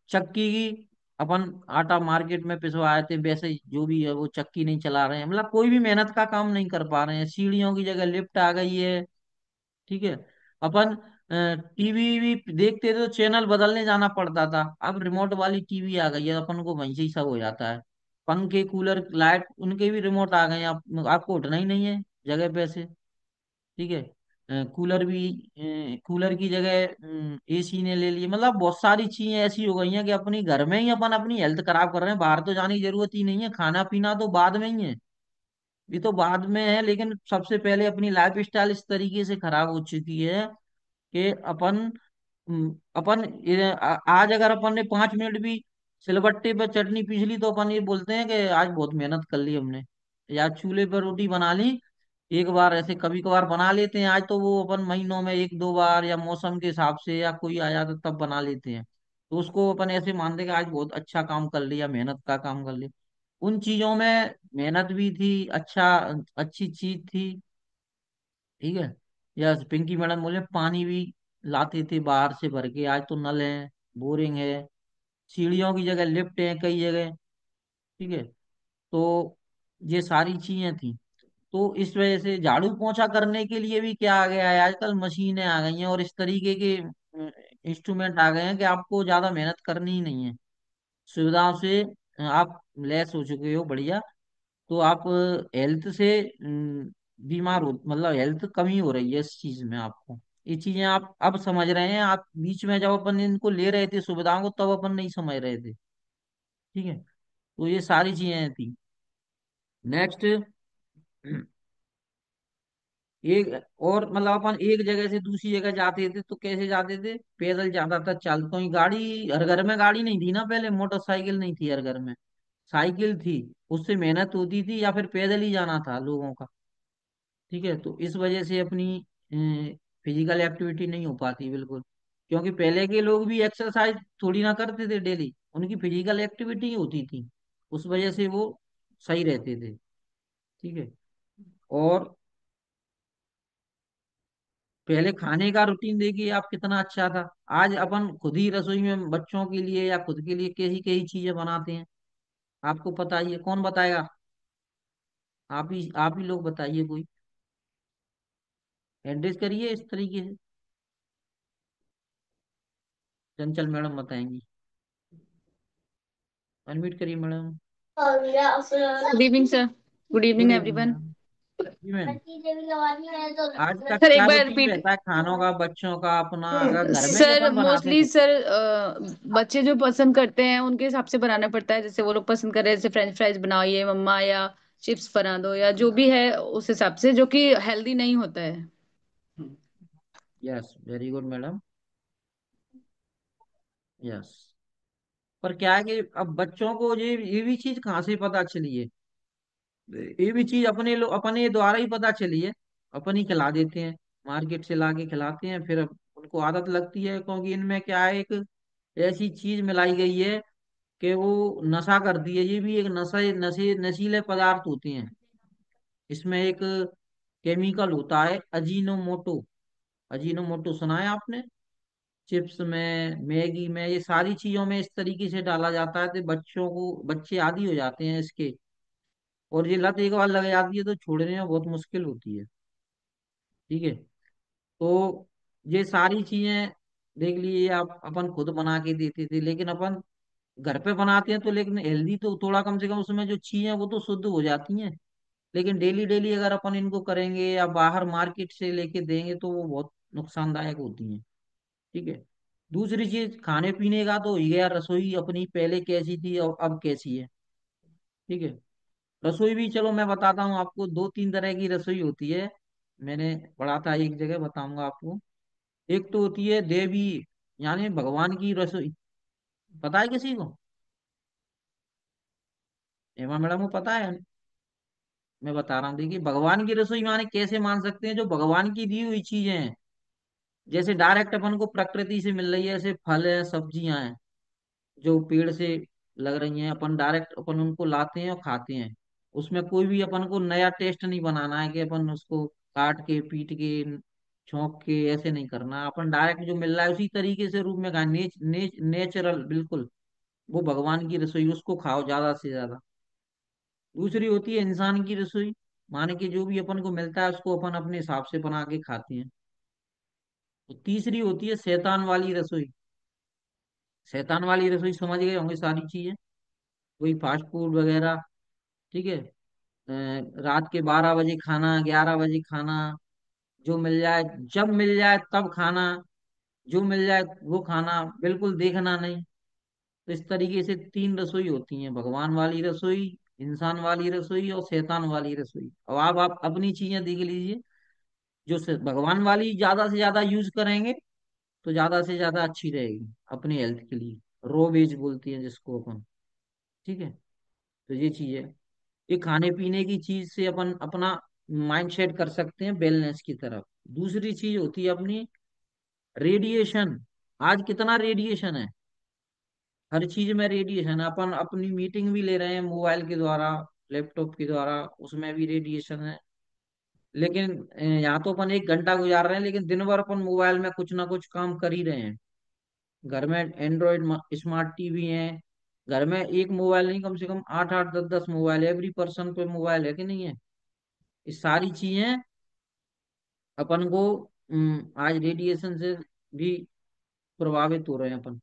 चक्की की, अपन आटा मार्केट में पिसवाए थे, वैसे ही जो भी है वो चक्की नहीं चला रहे हैं, मतलब कोई भी मेहनत का काम नहीं कर पा रहे हैं, सीढ़ियों की जगह लिफ्ट आ गई है, ठीक है। अपन टीवी भी देखते थे तो चैनल बदलने जाना पड़ता था, अब रिमोट वाली टीवी आ गई है, अपन को वहीं से ही सब हो जाता है, पंखे कूलर लाइट उनके भी रिमोट आ गए हैं, आपको उठना ही नहीं है जगह पे से, ठीक है। कूलर भी, कूलर की जगह एसी ने ले ली, मतलब बहुत सारी चीजें ऐसी हो गई हैं कि अपनी घर में ही अपन अपनी हेल्थ खराब कर रहे हैं, बाहर तो जाने की जरूरत ही नहीं है, खाना पीना तो बाद में ही है, ये तो बाद में है, लेकिन सबसे पहले अपनी लाइफ स्टाइल इस तरीके से खराब हो चुकी है कि अपन, अपन आज अगर अपन ने 5 मिनट भी सिलबट्टे पर चटनी पीस ली तो अपन ये बोलते हैं कि आज बहुत मेहनत कर ली हमने, या चूल्हे पर रोटी बना ली, एक बार ऐसे कभी कभार बना लेते हैं, आज तो वो अपन महीनों में 1-2 बार या मौसम के हिसाब से या कोई आ जाता तब बना लेते हैं, तो उसको अपन ऐसे मानते हैं कि आज बहुत अच्छा काम कर लिया, मेहनत का काम कर लिया, उन चीजों में मेहनत भी थी, अच्छा अच्छी चीज थी, ठीक है। या पिंकी मैडम बोले पानी भी लाते थे बाहर से भर के, आज तो नल है, बोरिंग है, सीढ़ियों की जगह लिफ्ट है कई जगह, ठीक है। तो ये सारी चीजें थी। तो इस वजह से झाड़ू पोंछा करने के लिए भी क्या आ गया है, आजकल मशीनें आ गई हैं और इस तरीके के इंस्ट्रूमेंट आ गए हैं कि आपको ज्यादा मेहनत करनी ही नहीं है। सुविधाओं से आप लैस हो चुके हो, बढ़िया। तो आप हेल्थ से बीमार हो, मतलब हेल्थ कमी हो रही है इस चीज में आपको। ये चीजें आप अब समझ रहे हैं, आप बीच में जब अपन इनको ले रहे थे सुविधाओं को तब अपन नहीं समझ रहे थे। ठीक है। तो ये सारी चीजें थी। नेक्स्ट, एक और मतलब अपन एक जगह से दूसरी जगह जाते थे तो कैसे जाते थे, पैदल जाता था, चलता ही। गाड़ी, हर घर में गाड़ी नहीं थी ना पहले, मोटरसाइकिल नहीं थी हर घर में, साइकिल थी। उससे मेहनत होती थी या फिर पैदल ही जाना था लोगों का। ठीक है। तो इस वजह से अपनी फिजिकल एक्टिविटी नहीं हो पाती बिल्कुल, क्योंकि पहले के लोग भी एक्सरसाइज थोड़ी ना करते थे डेली, उनकी फिजिकल एक्टिविटी होती थी, उस वजह से वो सही रहते थे। ठीक है। और पहले खाने का रूटीन देखिए आप कितना अच्छा था। आज अपन खुद ही रसोई में बच्चों के लिए या खुद के लिए कैसी कैसी चीजें बनाते हैं, आपको पता ही है। कौन बताएगा? आप ही लोग बताइए कोई, एड्रेस करिए इस तरीके से। चंचल मैडम बताएंगी। अनम्यूट करिए madam. Good evening sir. Good good evening evening everyone. Ma'am. जी मैम। आज का सर क्या एक बार रूटीन रिपीट। रहता है खानों का बच्चों का अपना, अगर घर में ही सर अपन बनाते मोस्टली हैं? सर बच्चे जो पसंद करते हैं उनके हिसाब से बनाना पड़ता है। जैसे वो लोग पसंद कर रहे हैं जैसे फ्रेंच फ्राइज बनाइए मम्मा, या चिप्स बना दो, या जो भी है उस हिसाब से, जो कि हेल्दी नहीं होता है। Yes, very good madam. Yes. पर क्या है कि अब बच्चों को ये भी चीज कहाँ से पता चली है, ये भी चीज अपने द्वारा ही पता चली है। अपन ही खिला देते हैं, मार्केट से लाके खिलाते हैं, फिर अब उनको आदत लगती है, क्योंकि इनमें क्या है, एक ऐसी चीज मिलाई गई है कि वो नशा करती है। ये भी एक नशीले पदार्थ होते हैं। इसमें एक केमिकल होता है अजीनोमोटो। अजीनोमोटो सुना है आपने? चिप्स में, मैगी में, ये सारी चीजों में इस तरीके से डाला जाता है तो बच्चे आदी हो जाते हैं इसके। और ये लत एक बार लग जाती है तो छोड़ने में बहुत मुश्किल होती है। ठीक है। तो ये सारी चीजें देख लीजिए आप, अपन खुद बना के देते थे, लेकिन अपन घर पे बनाते हैं तो, लेकिन हेल्दी तो थोड़ा, कम से कम उसमें जो चीजें वो तो शुद्ध हो जाती हैं। लेकिन डेली डेली अगर अपन इनको करेंगे या बाहर मार्केट से लेके देंगे तो वो बहुत नुकसानदायक होती हैं। ठीक है। दूसरी चीज खाने पीने का तो हो ही गया, रसोई अपनी पहले कैसी थी और अब कैसी है। ठीक है। रसोई भी चलो मैं बताता हूँ आपको, दो तीन तरह की रसोई होती है। मैंने पढ़ा था एक जगह, बताऊंगा आपको। एक तो होती है देवी, यानी भगवान की रसोई। पता है किसी को? हेमा मैडम को पता है? मैं बता रहा हूँ, देखिए भगवान की रसोई माने कैसे मान सकते हैं, जो भगवान की दी हुई चीजें हैं, जैसे डायरेक्ट अपन को प्रकृति से मिल रही है, ऐसे फल है, सब्जियां हैं जो पेड़ से लग रही हैं, अपन डायरेक्ट अपन उनको लाते हैं और खाते हैं। उसमें कोई भी अपन को नया टेस्ट नहीं बनाना है कि अपन उसको काट के पीट के छौंक के, ऐसे नहीं करना। अपन डायरेक्ट जो मिल रहा है उसी तरीके से रूप में खाए, नेचुरल बिल्कुल। वो भगवान की रसोई, उसको खाओ ज्यादा से ज्यादा। दूसरी होती है इंसान की रसोई, माने कि जो भी अपन को मिलता है उसको अपन अपने हिसाब से बना के खाते हैं। तो तीसरी होती है शैतान वाली रसोई। शैतान वाली रसोई समझ गए होंगे सारी चीजें, वही फास्ट फूड वगैरह। ठीक है। रात के 12 बजे खाना, 11 बजे खाना, जो मिल जाए जब मिल जाए तब खाना, जो मिल जाए वो खाना, बिल्कुल देखना नहीं। तो इस तरीके से तीन रसोई होती हैं, भगवान वाली रसोई, इंसान वाली रसोई और शैतान वाली रसोई। अब आप अपनी चीजें देख लीजिए, जो भगवान वाली ज्यादा से ज्यादा यूज करेंगे तो ज्यादा से ज्यादा अच्छी रहेगी अपनी हेल्थ के लिए। रो वेज बोलती है जिसको अपन। ठीक है। तो ये चीज है, ये खाने पीने की चीज से अपन अपना माइंड सेट कर सकते हैं बैलेंस की तरफ। दूसरी चीज होती है अपनी रेडिएशन। आज कितना रेडिएशन है, हर चीज में रेडिएशन है। अपन अपनी मीटिंग भी ले रहे हैं मोबाइल के द्वारा, लैपटॉप के द्वारा, उसमें भी रेडिएशन है। लेकिन यहाँ तो अपन 1 घंटा गुजार रहे हैं, लेकिन दिन भर अपन मोबाइल में कुछ ना कुछ काम कर ही रहे हैं। घर में एंड्रॉयड स्मार्ट टीवी है, घर में एक मोबाइल नहीं, कम से कम 8 8 10 10 मोबाइल, एवरी पर्सन पे मोबाइल है कि नहीं है। ये सारी चीजें अपन को आज रेडिएशन से भी प्रभावित हो रहे हैं अपन,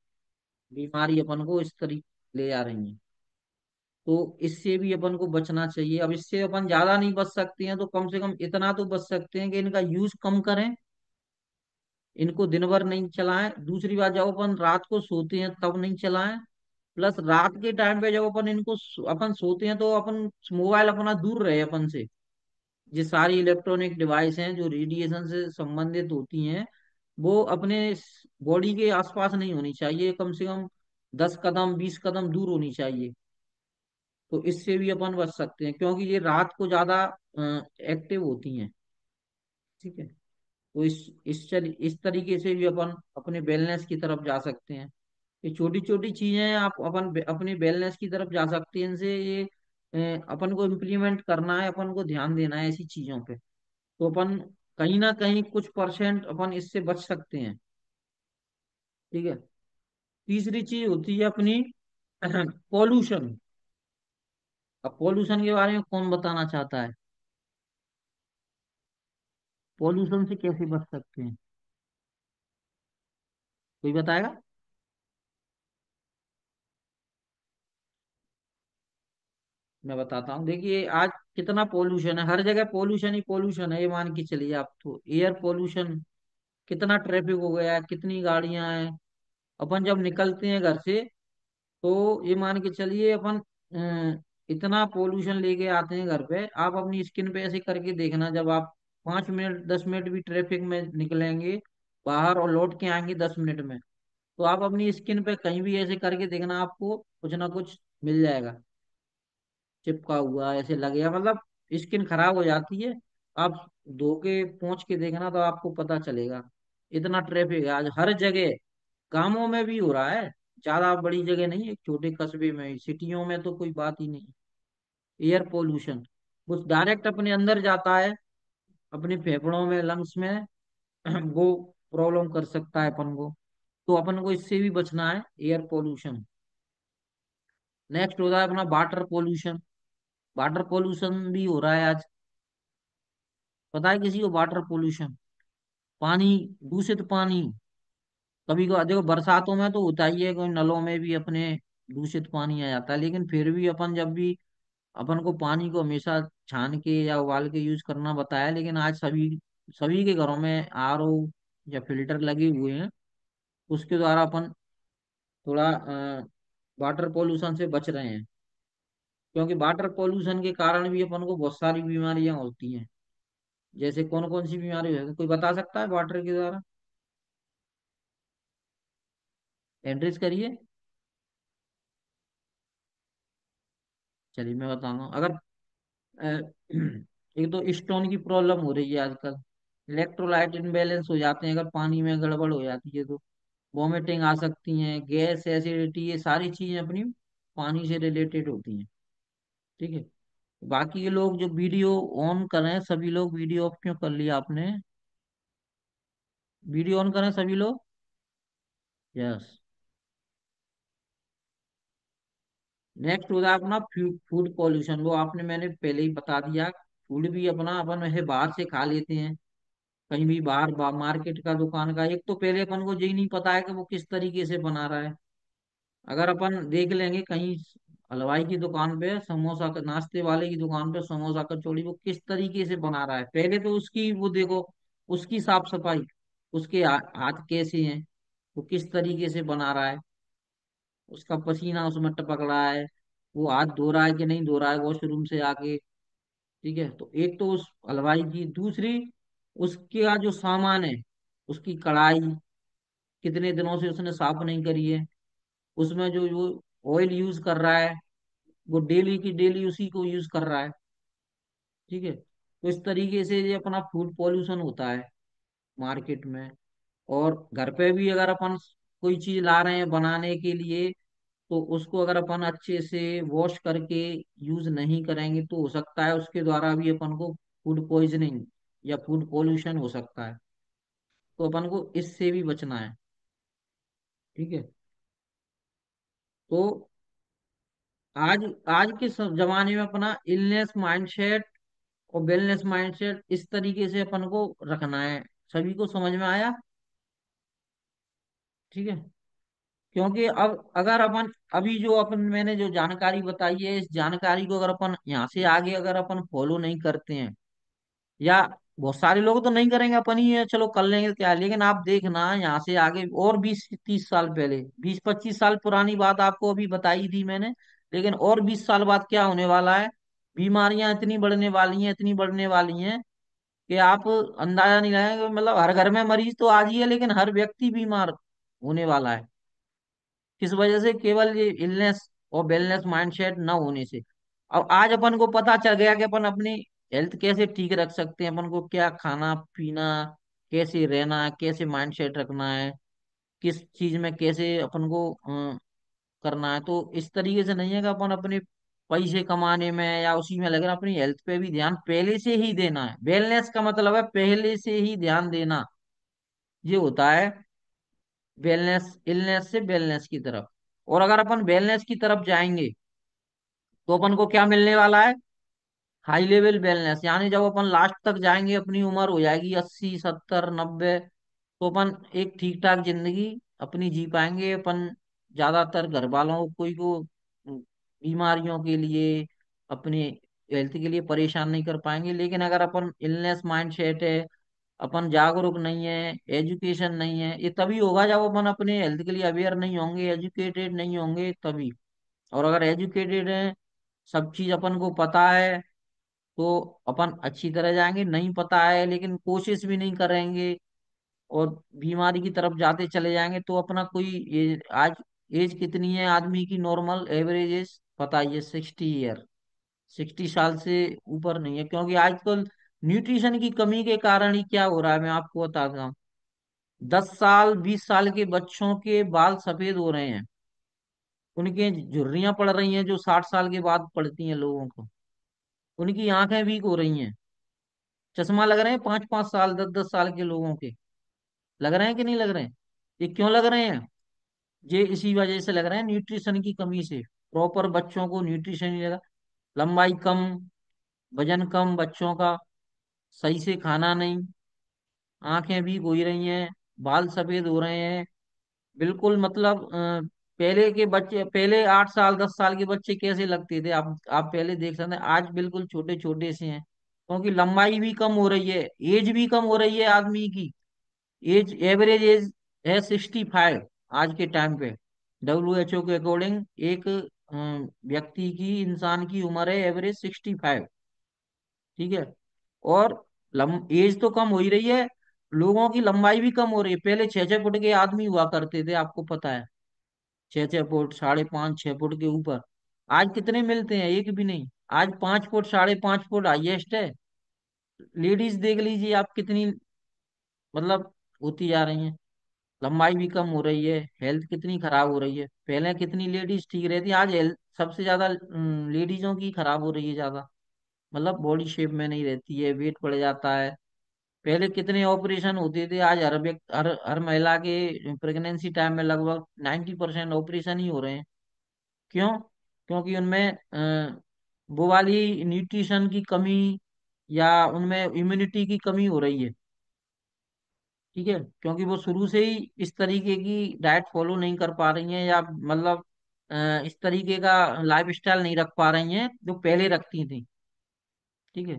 बीमारी अपन को इस तरीके ले आ रही है। तो इससे भी अपन को बचना चाहिए। अब इससे अपन ज्यादा नहीं बच सकते हैं तो कम से कम इतना तो बच सकते हैं कि इनका यूज कम करें, इनको दिन भर नहीं चलाएं। दूसरी बात, जब अपन रात को सोते हैं तब नहीं चलाएं। प्लस रात के टाइम पे जब अपन अपन सोते हैं तो अपन मोबाइल अपना दूर रहे अपन से। ये सारी इलेक्ट्रॉनिक डिवाइस हैं जो रेडिएशन से संबंधित होती हैं, वो अपने बॉडी के आसपास नहीं होनी चाहिए, कम से कम 10 कदम 20 कदम दूर होनी चाहिए। तो इससे भी अपन बच सकते हैं, क्योंकि ये रात को ज्यादा एक्टिव होती हैं। ठीक है। तो इस तरीके से भी अपन अपने वेलनेस की तरफ जा सकते हैं। ये छोटी छोटी चीजें हैं, आप अपन अपने वेलनेस की तरफ जा सकते हैं इनसे। ये अपन को इम्प्लीमेंट करना है, अपन को ध्यान देना है ऐसी चीजों पे। तो अपन कहीं ना कहीं कुछ परसेंट अपन इससे बच सकते हैं। ठीक है। तीसरी चीज होती है अपनी पॉल्यूशन। अब पॉल्यूशन के बारे में कौन बताना चाहता है, पॉल्यूशन से कैसे बच सकते हैं, कोई बताएगा। मैं बताता हूँ। देखिए आज कितना पोल्यूशन है, हर जगह पोल्यूशन ही पोल्यूशन है, ये मान के चलिए आप। तो एयर पोल्यूशन, कितना ट्रैफिक हो गया है, कितनी गाड़ियां हैं। अपन जब निकलते हैं घर से तो ये मान के चलिए अपन इतना पोल्यूशन लेके आते हैं घर पे। आप अपनी स्किन पे ऐसे करके देखना, जब आप 5 मिनट 10 मिनट भी ट्रैफिक में निकलेंगे बाहर और लौट के आएंगे 10 मिनट में, तो आप अपनी स्किन पे कहीं भी ऐसे करके देखना, आपको कुछ ना कुछ मिल जाएगा चिपका हुआ, ऐसे लगेगा, मतलब स्किन खराब हो जाती है। आप धो के पोंछ के देखना तो आपको पता चलेगा। इतना ट्रैफिक है आज हर जगह, गांवों में भी हो रहा है, ज्यादा बड़ी जगह नहीं है, छोटे कस्बे में, सिटियों में तो कोई बात ही नहीं। एयर पोल्यूशन वो डायरेक्ट अपने अंदर जाता है, अपने फेफड़ों में, लंग्स में वो प्रॉब्लम कर सकता है अपन को। तो अपन को इससे भी बचना है, एयर पोल्यूशन। नेक्स्ट होता है अपना वाटर पोल्यूशन। वाटर पोल्यूशन भी हो रहा है आज, पता है किसी को वाटर पोल्यूशन, पानी, दूषित पानी। कभी को देखो बरसातों में तो होता ही है, कोई नलों में भी अपने दूषित पानी आ जाता है, लेकिन फिर भी अपन जब भी, अपन को पानी को हमेशा छान के या उबाल के यूज करना बताया, लेकिन आज सभी सभी के घरों में आरओ या फिल्टर लगे हुए हैं। उसके द्वारा अपन थोड़ा वाटर पोल्यूशन से बच रहे हैं, क्योंकि वाटर पोल्यूशन के कारण भी अपन को बहुत सारी बीमारियां होती हैं। जैसे कौन कौन सी बीमारी है, कोई बता सकता है वाटर के द्वारा, एड्रेस करिए। चलिए मैं बताऊंगा। अगर अ, एक तो स्टोन की प्रॉब्लम हो रही है आजकल, इलेक्ट्रोलाइट इनबैलेंस हो जाते हैं, अगर पानी में गड़बड़ हो जाती है तो वॉमिटिंग आ सकती है, गैस एसिडिटी, ये सारी चीजें अपनी पानी से रिलेटेड होती हैं। ठीक है। बाकी के लोग जो वीडियो ऑन कर रहे हैं, सभी लोग वीडियो ऑफ क्यों कर लिया आपने, वीडियो ऑन करें सभी लोग। यस। नेक्स्ट होता है अपना फूड पॉल्यूशन, वो आपने मैंने पहले ही बता दिया। फूड भी अपना अपन वैसे बाहर से खा लेते हैं, कहीं भी बाहर मार्केट का दुकान का, एक तो पहले अपन को यही नहीं पता है कि वो किस तरीके से बना रहा है। अगर अपन देख लेंगे कहीं हलवाई की दुकान पे, समोसा का नाश्ते वाले की दुकान पे समोसा कचौड़ी, वो किस तरीके से बना रहा है, पहले तो उसकी वो देखो, उसकी साफ सफाई, उसके हाथ कैसे हैं, वो किस तरीके से बना रहा है, उसका पसीना उसमें टपक रहा है, वो हाथ धो रहा है कि नहीं धो रहा है वॉशरूम से आके। ठीक है। तो एक तो उस हलवाई की, दूसरी उसका जो सामान है, उसकी कढ़ाई कितने दिनों से उसने साफ नहीं करी है, उसमें जो जो ऑयल यूज कर रहा है वो डेली की डेली उसी को यूज कर रहा है। ठीक है। तो इस तरीके से ये अपना फूड पॉल्यूशन होता है मार्केट में। और घर पे भी अगर अपन कोई चीज ला रहे हैं बनाने के लिए, तो उसको अगर अपन अच्छे से वॉश करके यूज नहीं करेंगे तो हो सकता है उसके द्वारा भी अपन को फूड पॉइजनिंग या फूड पॉल्यूशन हो सकता है। तो अपन को इससे भी बचना है। ठीक है। तो आज आज के जमाने में अपना इलनेस माइंडसेट और वेलनेस माइंडसेट इस तरीके से अपन को रखना है। सभी को समझ में आया? ठीक है। क्योंकि अब अगर अपन अभी जो अपन मैंने जो जानकारी बताई है, इस जानकारी को अगर अपन यहाँ से आगे अगर अपन फॉलो नहीं करते हैं, या बहुत सारे लोग तो नहीं करेंगे, अपन ही है चलो कर लेंगे क्या है, लेकिन आप देखना यहाँ से आगे और 20 30 साल पहले, 20 25 साल पुरानी बात आपको अभी बताई थी मैंने, लेकिन और 20 साल बाद क्या होने वाला है। बीमारियां इतनी बढ़ने वाली हैं, इतनी बढ़ने वाली हैं कि आप अंदाजा नहीं लगाएंगे। मतलब हर घर में मरीज तो आज ही है, लेकिन हर व्यक्ति बीमार होने वाला है। किस वजह से? केवल ये इलनेस और वेलनेस माइंडसेट न होने से। अब आज अपन को पता चल गया कि अपन अपनी हेल्थ कैसे ठीक रख सकते हैं, अपन को क्या खाना पीना, कैसे रहना है, कैसे माइंडसेट रखना है, किस चीज में कैसे अपन को करना है। तो इस तरीके से नहीं है कि अपन अपने पैसे कमाने में या उसी में लगे, अपनी हेल्थ पे भी ध्यान पहले से ही देना है। वेलनेस का मतलब है पहले से ही ध्यान देना, ये होता है वेलनेस। इलनेस से वेलनेस की तरफ। और अगर अपन वेलनेस की तरफ जाएंगे तो अपन को क्या मिलने वाला है? High level wellness. यानी जब अपन लास्ट तक जाएंगे, अपनी उम्र हो जाएगी 80 70 90, तो अपन एक ठीक ठाक जिंदगी अपनी जी पाएंगे। अपन ज्यादातर घर वालों को कोई को बीमारियों के लिए, अपने हेल्थ के लिए परेशान नहीं कर पाएंगे। लेकिन अगर अपन इलनेस माइंडसेट है, अपन जागरूक नहीं है, एजुकेशन नहीं है, ये तभी होगा जब अपन अपने हेल्थ के लिए अवेयर नहीं होंगे, एजुकेटेड नहीं होंगे तभी। और अगर एजुकेटेड है, सब चीज अपन को पता है, तो अपन अच्छी तरह जाएंगे। नहीं पता है लेकिन कोशिश भी नहीं करेंगे और बीमारी की तरफ जाते चले जाएंगे, तो अपना कोई आज एज कितनी है आदमी की? नॉर्मल एवरेज एज बताइए? 60 ईयर। 60 साल से ऊपर नहीं है। क्योंकि आजकल न्यूट्रिशन की कमी के कारण ही क्या हो रहा है, मैं आपको बताता हूँ। 10 साल 20 साल के बच्चों के बाल सफेद हो रहे हैं, उनके झुर्रियां पड़ रही हैं जो 60 साल के बाद पड़ती हैं लोगों को, उनकी आंखें वीक हो रही हैं, चश्मा लग रहे हैं 5 5 साल 10 10 साल के लोगों के। लग रहे हैं कि नहीं लग रहे हैं? ये क्यों लग रहे हैं? ये इसी वजह से लग रहे हैं, न्यूट्रिशन की कमी से। प्रॉपर बच्चों को न्यूट्रिशन नहीं लगा, लंबाई कम, वजन कम बच्चों का, सही से खाना नहीं, आंखें भी हो ही रही हैं, बाल सफेद हो रहे हैं। बिल्कुल मतलब पहले के बच्चे, पहले 8 साल 10 साल के बच्चे कैसे लगते थे, आप पहले देख सकते हैं, आज बिल्कुल छोटे छोटे से हैं। क्योंकि लंबाई भी कम हो रही है, एज भी कम हो रही है आदमी की। एज एवरेज एज है 65 आज के टाइम पे। WHO के अकॉर्डिंग एक व्यक्ति की, इंसान की उम्र है एवरेज 65। ठीक है। और एज तो कम हो ही रही है, लोगों की लंबाई भी कम हो रही है। पहले 6 6 फुट के आदमी हुआ करते थे, आपको पता है, 6 6 फुट 5.5 6 फुट के ऊपर। आज कितने मिलते हैं? एक भी नहीं। आज 5 फुट 5.5 फुट हाईएस्ट है। लेडीज देख लीजिए आप कितनी मतलब होती जा रही हैं, लंबाई भी कम हो रही है, हेल्थ कितनी खराब हो रही है। पहले कितनी लेडीज ठीक रहती, आज हेल्थ सबसे ज्यादा लेडीजों की खराब हो रही है ज्यादा। मतलब बॉडी शेप में नहीं रहती है, वेट बढ़ जाता है। पहले कितने ऑपरेशन होते थे, आज हर व्यक्ति, हर महिला के प्रेगनेंसी टाइम में लगभग 90% ऑपरेशन ही हो रहे हैं। क्यों? क्योंकि उनमें वो वाली न्यूट्रिशन की कमी, या उनमें इम्यूनिटी की कमी हो रही है। ठीक है। क्योंकि वो शुरू से ही इस तरीके की डाइट फॉलो नहीं कर पा रही हैं, या मतलब इस तरीके का लाइफ स्टाइल नहीं रख पा रही हैं जो पहले रखती थी। ठीक है।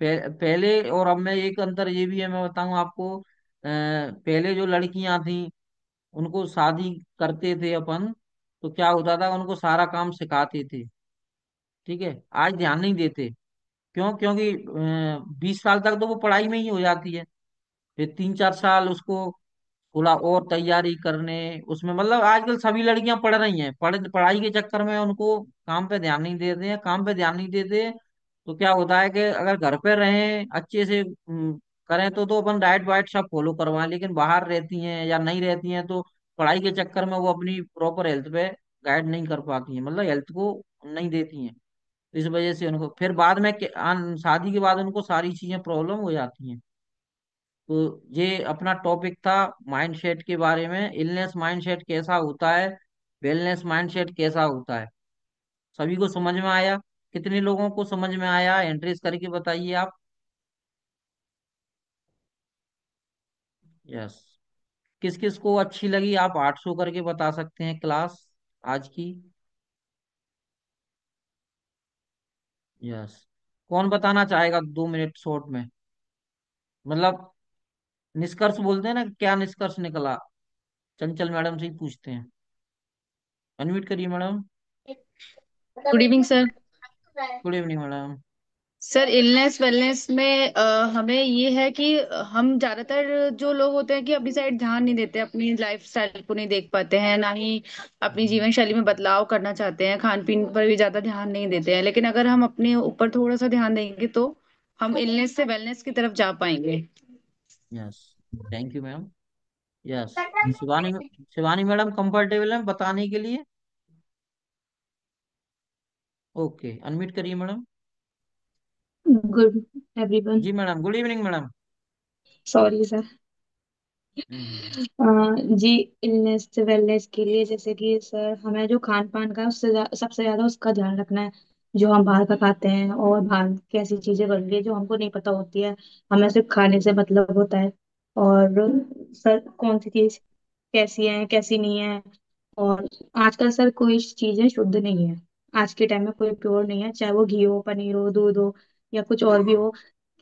पहले और अब में एक अंतर ये भी है, मैं बताऊं आपको। पहले जो लड़कियां थी, उनको शादी करते थे अपन, तो क्या होता था, उनको सारा काम सिखाते थे। ठीक है। आज ध्यान नहीं देते। क्यों? क्योंकि 20 साल तक तो वो पढ़ाई में ही हो जाती है, फिर 3 4 साल उसको थोड़ा और तैयारी करने उसमें, मतलब आजकल सभी लड़कियां पढ़ रही हैं, पढ़ाई के चक्कर में उनको काम पे ध्यान नहीं देते हैं। काम पे ध्यान नहीं देते, तो क्या होता है कि अगर घर पे रहें अच्छे से करें तो अपन डाइट वाइट सब फॉलो करवाएं, लेकिन बाहर रहती हैं या नहीं रहती हैं, तो पढ़ाई के चक्कर में वो अपनी प्रॉपर हेल्थ पे गाइड नहीं कर पाती हैं, मतलब हेल्थ को नहीं देती हैं। इस वजह से उनको फिर बाद में शादी के बाद उनको सारी चीजें प्रॉब्लम हो जाती हैं। तो ये अपना टॉपिक था माइंडसेट के बारे में। इलनेस माइंडसेट कैसा होता है, वेलनेस माइंडसेट कैसा होता है। सभी को समझ में आया? कितने लोगों को समझ में आया, एंट्रीज करके बताइए आप। यस। किस किस को अच्छी लगी, आप 800 करके बता सकते हैं क्लास आज की। यस। कौन बताना चाहेगा 2 मिनट शॉर्ट में, मतलब निष्कर्ष बोलते हैं ना, क्या निष्कर्ष निकला। चंचल मैडम से ही पूछते हैं। अनम्यूट करिए madam. Good evening sir. Good evening madam. Sir illness wellness में हमें ये है कि हम ज्यादातर जो लोग होते हैं कि अपनी साइड ध्यान नहीं देते, अपनी लाइफ स्टाइल को नहीं देख पाते हैं, ना ही अपनी जीवन शैली में बदलाव करना चाहते हैं, खान पीन पर भी ज्यादा ध्यान नहीं देते हैं। लेकिन अगर हम अपने ऊपर थोड़ा सा ध्यान देंगे तो हम इलनेस से वेलनेस की तरफ जा पाएंगे। Yes. Thank you ma'am. Yes. Shivani, Shivani madam comfortable है बताने के लिए? ओके, अनम्यूट करिए मैडम। Good everyone. जी madam, good evening madam. Sorry sir. Hmm. जी, इलनेस से वेलनेस के लिए जैसे कि सर हमें जो खान पान का है उससे सबसे ज्यादा उसका ध्यान रखना है। जो हम बाहर का खाते हैं और बाहर कैसी चीजें बन रही है जो हमको नहीं पता होती है। हमें सिर्फ खाने से मतलब होता है। और सर कौन सी चीज कैसी है कैसी नहीं है। और आजकल सर कोई चीजें शुद्ध नहीं है। आज के टाइम में कोई प्योर नहीं है, चाहे वो घी हो, पनीर हो, दूध हो या कुछ और भी हो,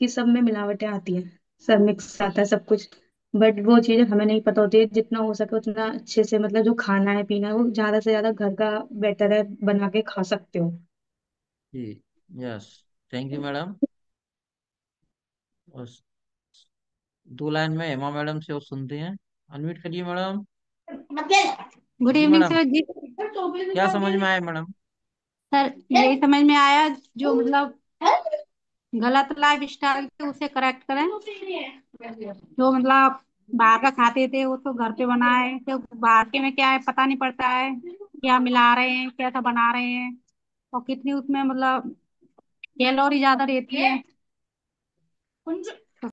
कि सब में मिलावटें आती हैं। सब मिक्स आता है सब कुछ। बट वो चीजें हमें नहीं पता होती है। जितना हो सके उतना अच्छे से मतलब जो खाना है पीना है वो ज्यादा से ज्यादा घर का बेटर है, बना के खा सकते हो। जी। यस। Thank you madam. और 2 लाइन में हेमा मैडम से और सुनते हैं। अनम्यूट करिए मैडम। गुड जी इवनिंग मैडम, सर जी। क्या समझ में आया मैडम? सर यही समझ में आया, जो मतलब गलत लाइफ स्टाइल थे उसे करेक्ट करें। जो मतलब बाहर का खाते थे वो तो घर पे बनाए, तो बाहर के में क्या है पता नहीं पड़ता है, क्या मिला रहे हैं कैसा बना रहे हैं, और कितनी उसमें मतलब कैलोरी ज्यादा रहती है।